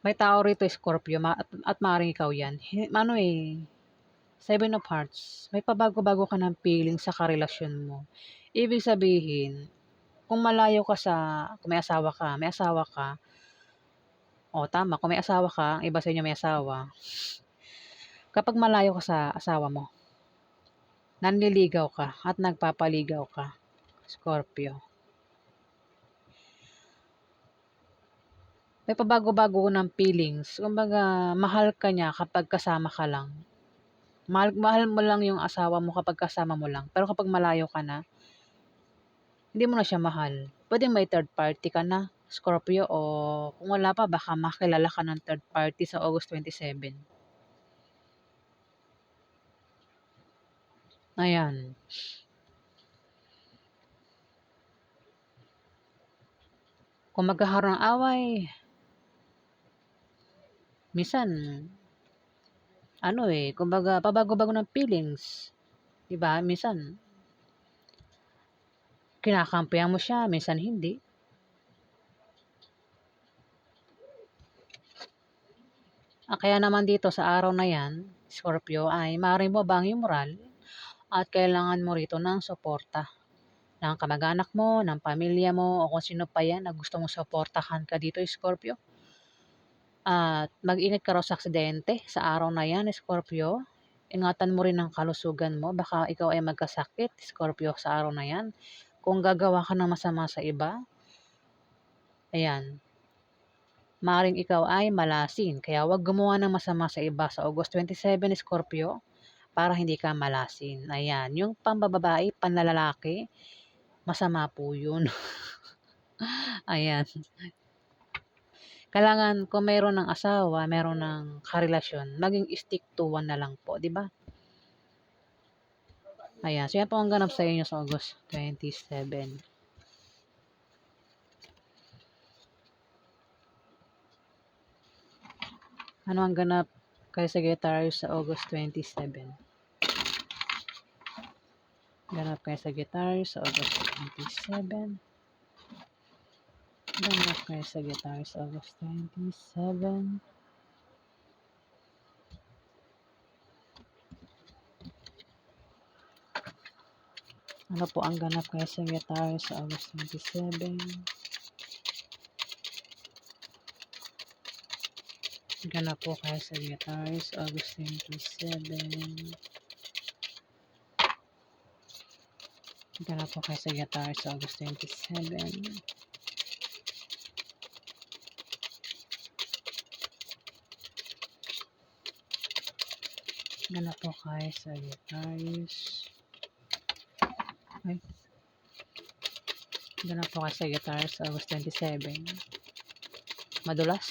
may tao rito, Scorpio, at maaaring ikaw yan. Seven of Hearts. May pabago-bago ka ng feeling sa karelasyon mo. Ibig sabihin, kung malayo ka kung may asawa ka, o tama, kung may asawa ka, ang iba sa inyo may asawa, kapag malayo ka sa asawa mo, nanliligaw ka at nagpapaligaw ka, Scorpio. May pabago-bago ng feelings. Kumbaga, mahal ka niya kapag kasama ka lang. Mahal mo lang yung asawa mo kapag kasama mo lang. Pero kapag malayo ka na, hindi mo na siya mahal. Pwedeng may third party ka na, Scorpio, o kung wala pa, baka makilala ka ng third party sa August 27. Ayan. Kung magkakaroon ng away, minsan, kumbaga, pabago-bago ng feelings. Diba? Minsan, kinakampihan mo siya, minsan hindi. Kaya naman dito sa araw na yan, Scorpio, ay maaari mo bang yung moral at kailangan mo rito ng suporta ng kamag-anak mo, ng pamilya mo, o kung sino pa yan na gusto mong suportahan ka dito, Scorpio. At mag-ingat ka raw sa aksidente sa araw na yan, Scorpio. Ingatan mo rin ang kalusugan mo. Baka ikaw ay magkasakit, Scorpio, sa araw na yan. Kung gagawa ka ng masama sa iba, ayan, maaring ikaw ay malasin. Kaya huwag gumawa ng masama sa iba sa August 27, Scorpio, para hindi ka malasin. Ayan, yung pambababae, panlalalaki, masama po yun. Ayan. Kailangan kung meron ng asawa, meron ng karelasyon, maging stick to one na lang po, 'di ba? Ayan, so yan po ang ganap sa inyo sa August 27. Ano ang ganap kay Sagittarius sa August 27? Ganap kay Sagittarius sa August 27. Ganap kay Sagittarius sa August 27. Ano po ang ganap kay Sagittarius sa August 27? Ganap po kay Sagittarius August 27. Ganap po kay Sagittarius August 27. Ganap po kay Sagittarius. Ay. Ganap po kay Sagittarius, August 27. Madulas.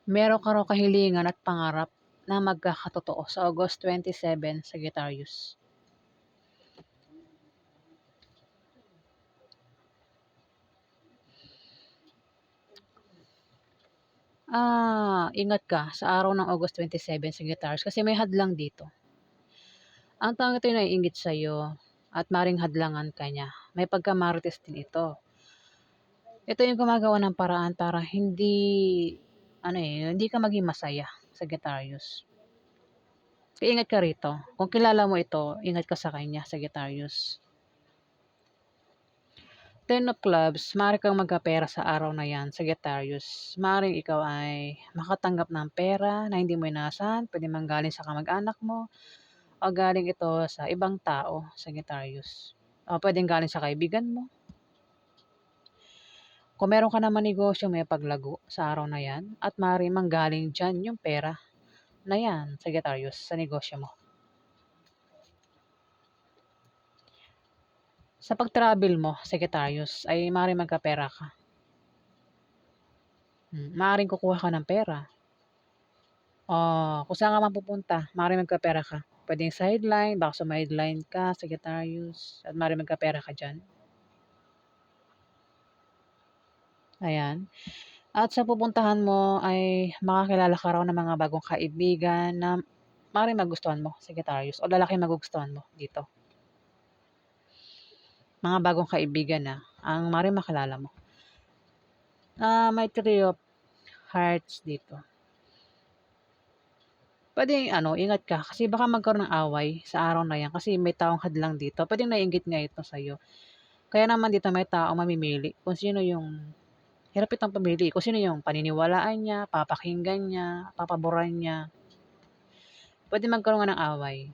Meron ka raw kahilingan at pangarap na magkakatotoo sa August 27, Sagittarius. Ingat ka sa araw ng August 27, Sagittarius, kasi may hadlang dito. Ang taong ito ay naiinggit sa'yo at maring hadlangan ka niya. May pagkamarites din ito. Ito yung gumagawa ng paraan para hindi ka maging masaya, Sagittarius. Kaya ingat ka rito. Kung kilala mo ito, ingat ka sa kanya, Sagittarius. Ten of Clubs, maaari kang magkapera sa araw na yan, Sagittarius. Maaaring ikaw ay makatanggap ng pera na hindi mo inaasahan, pwede mang galing sa kamag-anak mo, o galing ito sa ibang tao, Sagittarius. O pwedeng galing sa kaibigan mo. Kung meron ka naman negosyo, may paglago sa araw na yan, at maaaring manggaling dyan yung pera na yan, Sagittarius, sa negosyo mo. Sa pag-travel mo, Sagittarius, ay maaaring magkapera ka. Maaaring kukuha ka ng pera. Kung saan ka man pupunta, maaaring magkapera ka. Pwedeng sideline, baka sumideline ka, Sagittarius, at maaaring magkapera ka dyan. Ayan. At sa pupuntahan mo ay makakilala ka raw ng mga bagong kaibigan na maaaring magustuhan mo, Sagittarius, o lalaki magugustuhan mo dito. Mga bagong kaibigan na ang maaaring makilala mo. May Three of Hearts dito. Pwedeng ingat ka kasi baka magkaroon ng away sa araw na yan kasi may taong hadlang dito. Pwedeng naiinggit nga ito sa'yo. Kaya naman dito may taong mamimili kung sino yung hirap itong pamili, kung sino yung paniniwalaan niya, papakinggan niya, papaboran niya. Pwede magkaroon nga ng away.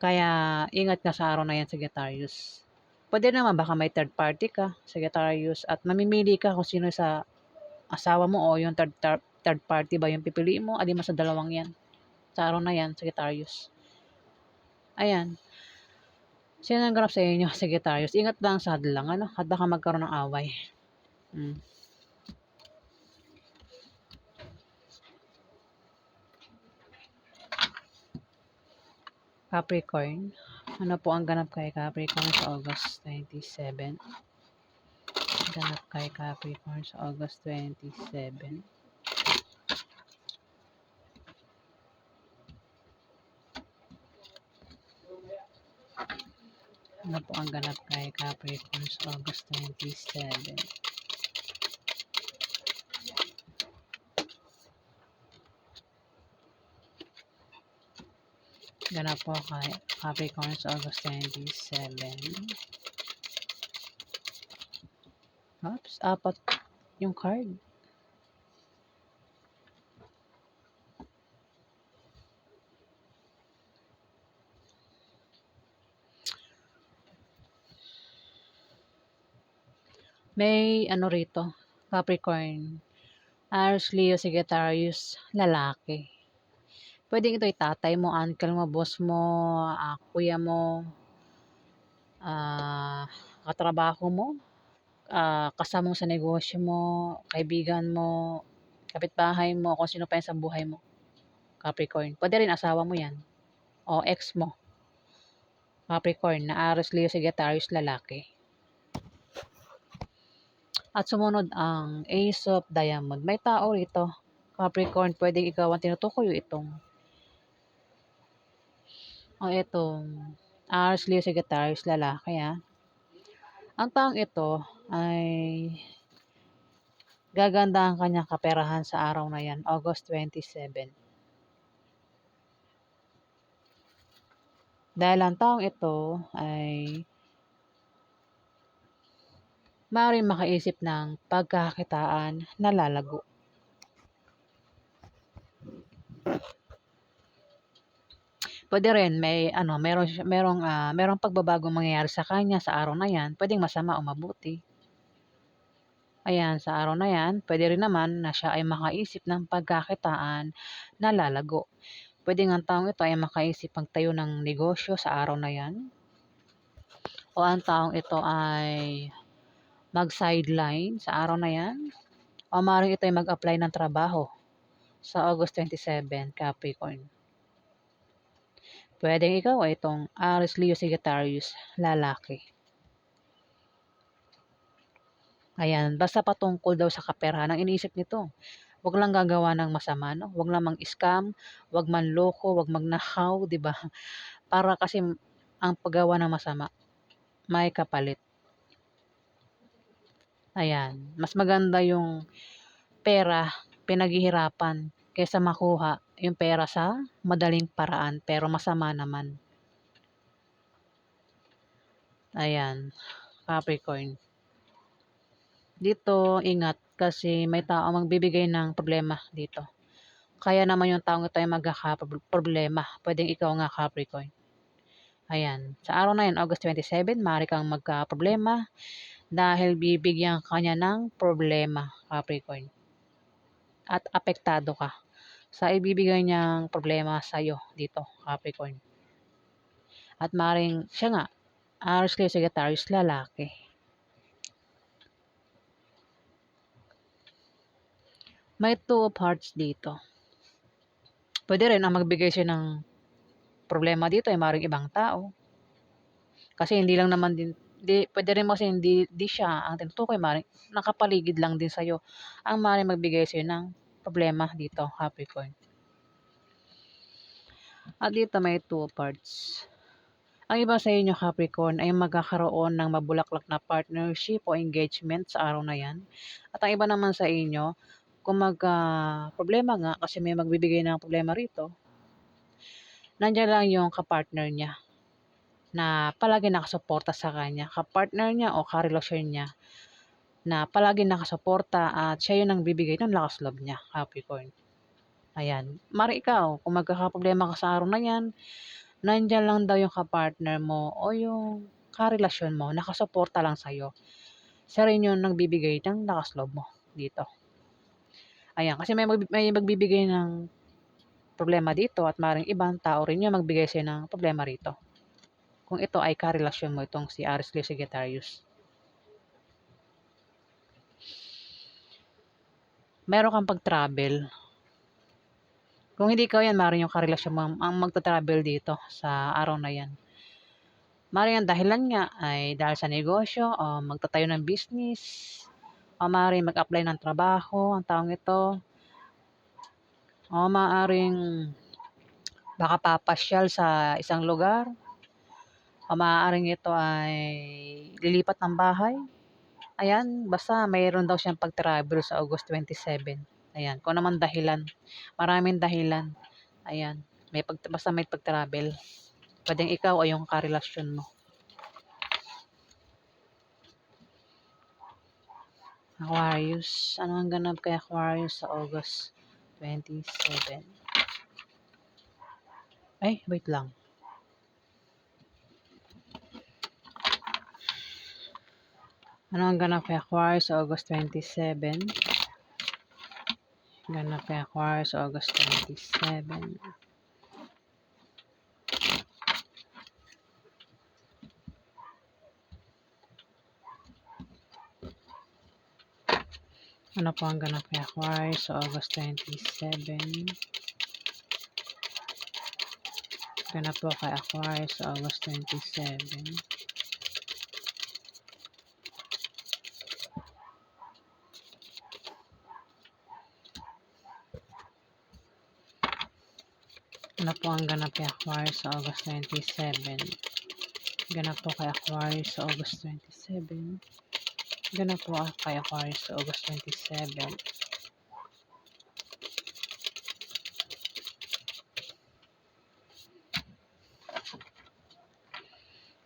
Kaya ingat ka sa araw na yan, Sagittarius. Pwede naman baka may third party ka, Sagittarius, at mamimili ka kung sino sa asawa mo o yung third party ba yung pipiliin mo, alin mo sa dalawang yan. Sa araw na yan, Sagittarius. Ayan. Sino nang ganap sa inyo, Sagittarius? Ingat lang sa hadlang, at baka magkaroon ng away. Capricorn. Ano po ang ganap kay Capricorn sa August 27? Ganap kay Capricorn sa August 27. Ano po ang ganap kay Capricorn sa August 27? Ganap po kay Capricorn sa August 27. Oops, apat yung card. May rito, Capricorn, Aries, Leo, Sagittarius, lalaki. Pwedeng ito ay tatay mo, uncle mo, boss mo, kuya mo, katrabaho mo, kasama mo sa negosyo mo, kaibigan mo, kapitbahay mo, kung sino pa yan sa buhay mo. Capricorn. Pwede rin asawa mo yan. O ex mo. Capricorn na Aries, Leo, Sagittarius, lalaki. At sumunod ang Ace of Diamond. May tao rito. Capricorn, pwedeng ikaw ang tinutukoy itong Aries, Leo, Sagittarius, lalaki Ang taong ito ay gaganda ang kanyang kaperahan sa araw na yan, August 27. Dahil ang taong ito ay maaaring makaisip ng pagkakakitaan na lalago. Puwede rin merong pagbabagong mangyayari sa kanya sa araw na 'yan, puwedeng masama o mabuti. Ayan, sa araw na 'yan, puwede rin naman na siya ay makaisip ng pagkakitaan na lalago. Puwedeng ang taong ito ay makaisip magtayo ng negosyo sa araw na 'yan, o ang taong ito ay mag-sideline sa araw na 'yan, o maaaring ito ay mag-apply ng trabaho sa August 27, Capricorn. Puwedeng ikaw ay itong Aries, Leo, Sagittarius, lalaki. Ayan, basta patungkol daw sa kaperahan ang iniisip nito. Wag lang gagawa ng masama 'no, wag lang mang-scam, wag manloko, wag magnakaw, 'di ba? Para kasi ang paggawa ng masama may kapalit. Ayan, mas maganda yung pera pinaghihirapan kaysa makuha yung pera sa madaling paraan pero masama naman. Ayan, Capricorn. Dito ingat kasi may taong magbibigay ng problema dito. Kaya naman yung taong ito ay problema. Puwedeng ikaw nga, Capricorn. Ayan, sa araw na 'yan, August 27, maaari kang magkaproblema dahil bibigyan ka niya ng problema, Capricorn. At apektado ka sa ibibigay niyang problema sa'yo dito, Capricorn. At maaaring siya nga, Aries, Leo, Sagittarius, lalaki. May two of hearts dito. Puwede rin ang magbigay siya ng problema dito ay maaaring ibang tao. Kasi hindi lang naman din puwede rin kasi hindi siya ang tinutukoy, maaaring nakapaligid lang din sa'yo ang maaaring magbigay sa'yo ng problema dito, Capricorn. At dito may two of hearts. Ang iba sa inyo, Capricorn, ay magkakaroon ng mabulaklak na partnership o engagement sa araw na 'yan. At ang iba naman sa inyo, kung problema nga kasi may magbibigay ng problema rito, nandiyan lang yung ka-partner niya na palaging nakasuporta sa kanya, ka-partner niya o karelasyon niya na palaging nakasuporta at siya yung nagbibigay ng lakas loob niya, Capricorn. Ayan, maaaring ikaw kung magkakaproblema ka sa araw na 'yan, nandiyan lang daw yung ka-partner mo o yung karelasyon mo, nakasuporta lang sa'yo. Siya rin yung nagbibigay ng lakas loob mo dito. Ayan, kasi may magbibigay ng problema dito at maaaring ibang tao rin yung magbigay sa'yo ng problema rito. Kung ito ay karelasyon mo, itong si Aries, Leo, Sagittarius. Meron kang pag-travel. Kung hindi ikaw 'yan, maaaring yung karelasyon mo ang magta-travel dito sa araw na 'yan. Maaaring ang dahilan nga ay dahil sa negosyo o magtatayo ng business o maaaring mag-apply ng trabaho ang taong ito o maaaring baka papasyal sa isang lugar o maaaring ito ay lilipat ng bahay. Ayan, basta mayroon daw siyang pag-travel sa August 27. Ayan, kung ano man dahilan, maraming dahilan. Ayan, basta may pag-travel. Puwedeng ikaw o yung karelasyon mo. Aquarius, ano ang ganap kay Aquarius sa August 27? Ay, wait lang. Ano ang ganap kay Aquarius sa August 27? Ganap kay Aquarius sa August 27. Ano po ang ganap kay Aquarius sa August 27? Ganap po kay Aquarius sa August 27. Ano po ang ganap kay Aquarius sa August 27? Ganap po kay Aquarius sa August 27. Ganap po kay Aquarius sa August 27.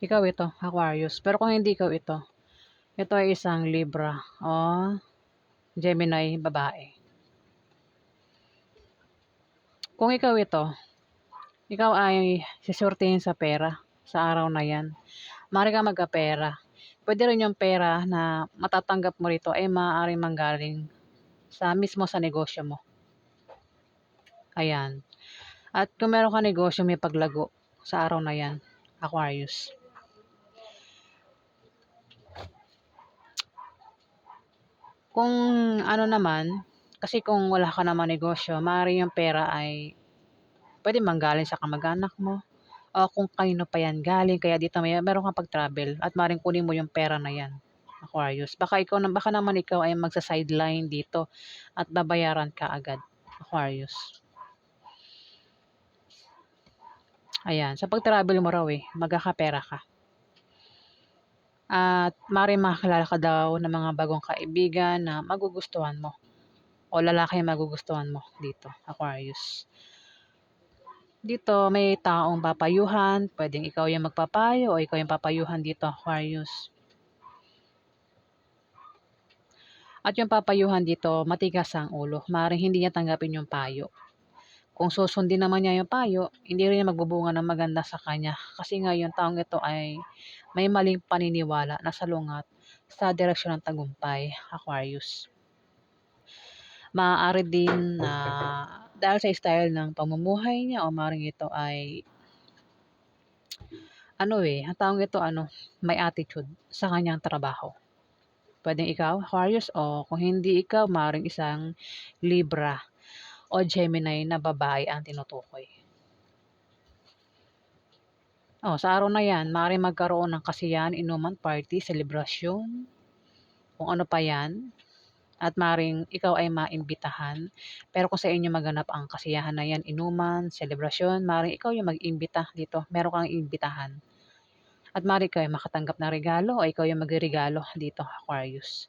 Ikaw ito, Aquarius. Pero kung hindi ikaw ito ay isang Libra o Gemini babae. Kung ikaw ito, Ikaw ay sisortehin sa pera sa araw na yan. Maaari kang magkapera. Puwede rin yung pera na matatanggap mo rito ay maaaring manggaling sa mismo sa negosyo mo, ayan. At kung meron kang negosyo may paglago sa araw na yan, Aquarius. Kung ano naman, kasi kung wala ka namang negosyo, maaaring yung pera ay puwedeng manggaling sa kamag-anak mo o kung kanino pa yan galing kaya dito meron kang pag-travel at maaaring kunin mo yung pera na yan, Aquarius. Baka naman ikaw ay magsa-sideline dito at babayaran ka agad, Aquarius. Ayan, sa pag-travel mo raw magkakapera ka. At maaaring makakilala ka daw ng mga bagong kaibigan na magugustuhan mo o lalaki ang magugustuhan mo dito, Aquarius. Dito may taong papayuhan, puwedeng ikaw yung magpapayo o ikaw yung papayuhan dito, Aquarius. At yung papayuhan dito, matigas ang ulo. Maaaring hindi niya tanggapin yung payo. Kung susundin naman niya yung payo, hindi rin niya magbubunga ng maganda sa kanya. Kasi nga yung taong ito ay may maling paniniwala na salungat sa direksyon ng tagumpay, Aquarius. Maaari din na dahil sa style ng pamumuhay niya o maaaring ito ay ang taong ito may attitude sa kanyang trabaho. Puwedeng ikaw, Aquarius, o kung hindi ikaw, maaaring isang Libra o Gemini na babae ang tinutukoy. Sa araw na yan, maaaring magkaroon ng kasiyahan, inuman, party, selebrasyon, kung ano pa yan. At maaaring ikaw ay maimbitahan. Pero kung sa inyo maganap ang kasiyahan na yan, inuman, selebrasyon, maaaring ikaw yung mag-imbita dito. Meron kang imbitahan. At maaaring ikaw ay makatanggap ng regalo o ikaw yung magregalo dito, Aquarius.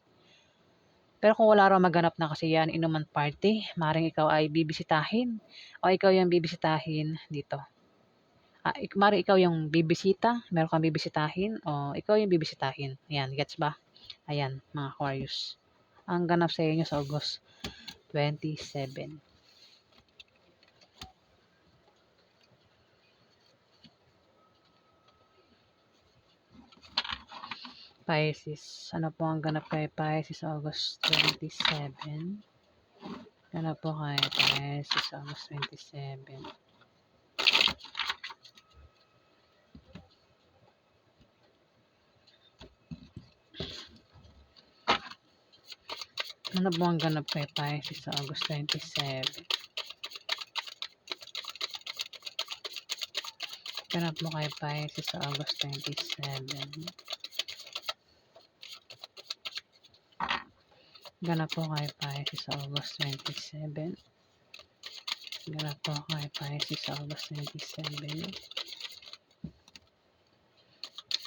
Pero kung wala raw maganap na kasiyahan, inuman, party, maaaring ikaw ay bibisitahin o ikaw yung bibisitahin dito. Maaaring ikaw yung bibisita, meron kang bibisitahin o ikaw yung bibisitahin. Ayan, gets ba? Ayan, mga Aquarius. Ang ganap sa inyo sa August 27. Pisces. Ano po ang ganap kay Pisces August 27? Ganap po kay Pisces August 27. Ano po ang ganap kay Pisces sa August 27? Ganap mo kay Pisces sa August 27. Ganap po kay Pisces sa August 27. Ganap po kay Pisces sa August 27.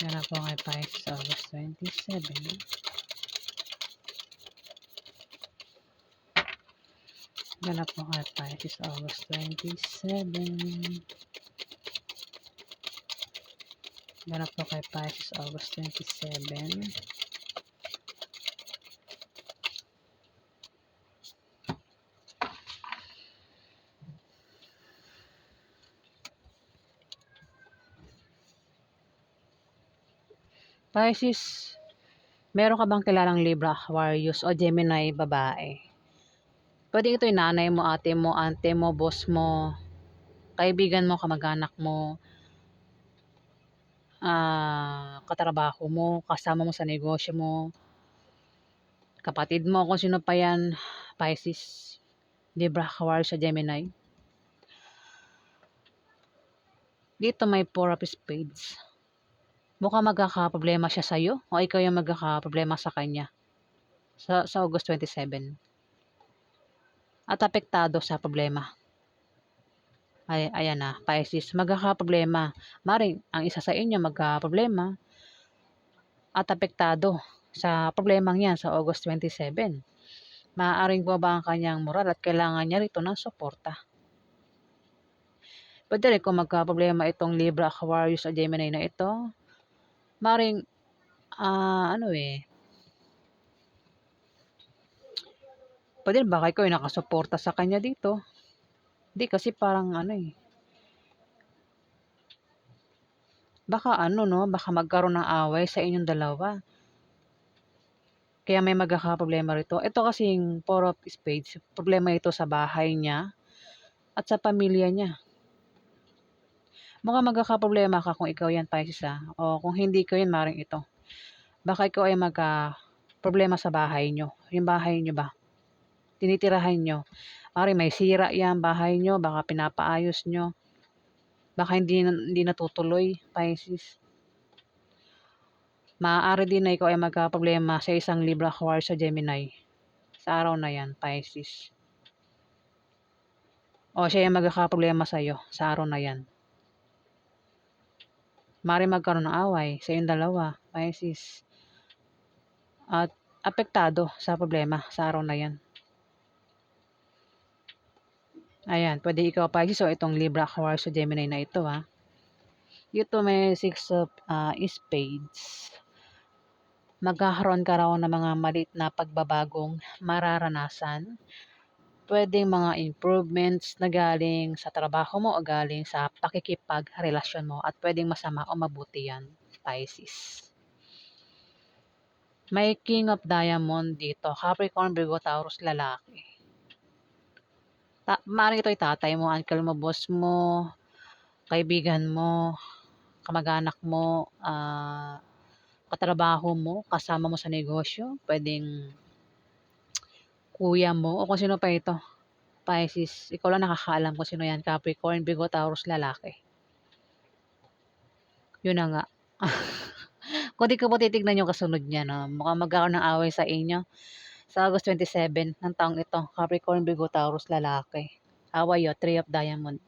Ganap po kay Pisces sa August 27. Ganap po kay Pisces sa August 27. Ganap po kay Pisces August 27. Pisces, meron ka bang kilalang Libra, Aquarius o Gemini babae? Pwede ito yung nanay mo, ate mo, ante mo, boss mo, kaibigan mo, kamag-anak mo, katrabaho mo, kasama mo sa negosyo mo, kapatid mo, kung sino pa yan, Pisces, Libra, Aquarius o Gemini. Dito may Four of Spades. Mukhang magkakaproblema siya sa'yo o ikaw yung magkakaproblema sa kanya sa August 27. At apektado sa problema. Ayan na, Pisces, magkakaproblema. Maring ang isa sa inyo magkakaproblema at apektado sa problemang yan sa August 27. Maaaring bumaba ang kanyang moral at kailangan niya rito ng suporta. Pwede rin kung magkaproblema itong Libra, Aquarius o Gemini na ito, maaaring pwede baka ikaw ay nakasuporta sa kanya dito. Hindi kasi parang Baka ano 'no, baka magkaroon ng away sa inyong dalawa. Kaya may magkakaproblema rito. Ito kasing Four of Spades, problema ito sa bahay niya at sa pamilya niya. Mukhang magkakaproblema ka kung ikaw 'yan, Pisces, o kung hindi ko 'yan, maaaring ito. Baka ikaw ay problema sa bahay niyo. Yung bahay niyo ba, tinitirahan niyo, maaaring may sira 'yang bahay niyo, baka pinapaayos niyo, baka hindi natutuloy, Pisces. Maaari din na ikaw ay magkaproblema sa isang Libra, Aquarius, o Gemini sa araw na 'yan, Pisces. O siya ay magkakaproblema sa'yo sa araw na 'yan. Maaaring magkaroon ng away sa inyong dalawa, Pisces, at apektado sa problema sa araw na 'yan. Ayan, puwede ikaw, Pisces, o itong Libra, Aquarius, o Gemini na ito, Ito may Six of Spades. Magkakaroon ka raw ng mga maliit na pagbabagong mararanasan. Puwedeng mga improvements na galing sa trabaho mo o galing sa pakikipagrelasyon mo, at puwedeng masama o mabuti 'yan, Pisces. May King of Diamond dito, Capricorn, Virgo, Taurus, lalaki. Maaaring ito'y tatay mo, uncle mo, boss mo, kaibigan mo, kamag-anak mo, katrabaho mo, kasama mo sa negosyo, puwedeng kuya mo o kung sino pa ito, Pisces. Ikaw lang nakakaalam kung sino 'yan, Capricorn, Virgo, Taurus, lalaki. 'Yun na nga. Kung di ko po titignan yung kasunod niya 'no, mukhang magkakaroon ng away sa inyo sa August 27 ng taong ito, Capricorn, Virgo, Taurus, lalaki. Away 'yun, Three of Diamond.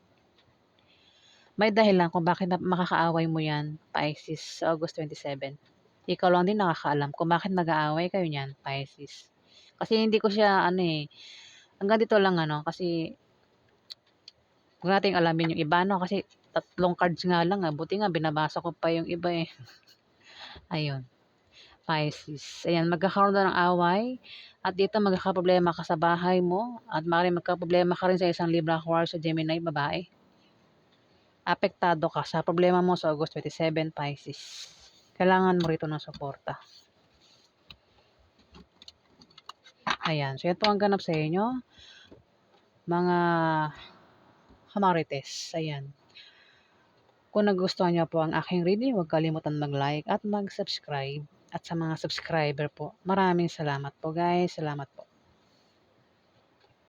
May dahilan kung bakit makakaaway mo 'yan, Pisces, sa August 27. Ikaw lang din nakakaalam kung bakit mag-aaway kayo niyan, Pisces. Kasi hindi ko siya ano, hanggang dito lang ano, kasi huwag nating alamin yung iba 'no, kasi tatlong cards nga lang, buti nga binabasa ko pa yung iba, Ayun, Pisces. Ayan, magkakaroon daw ng away at dito magkakaproblema ka sa bahay mo at maaaring magkaproblema ka rin sa isang Libra, Aquarius, o Gemini, babae. Apektado ka sa problema mo sa August 27, Pisces. Kailangan mo rito ng suporta. Ayan, so yan po ang ganap sa inyo, mga kamarites. Ayan. Kung nagustuhan niyo po ang aking reading, huwag kalimutan mag-like at mag-subscribe. At sa mga subscriber po, maraming salamat po, guys. Salamat po.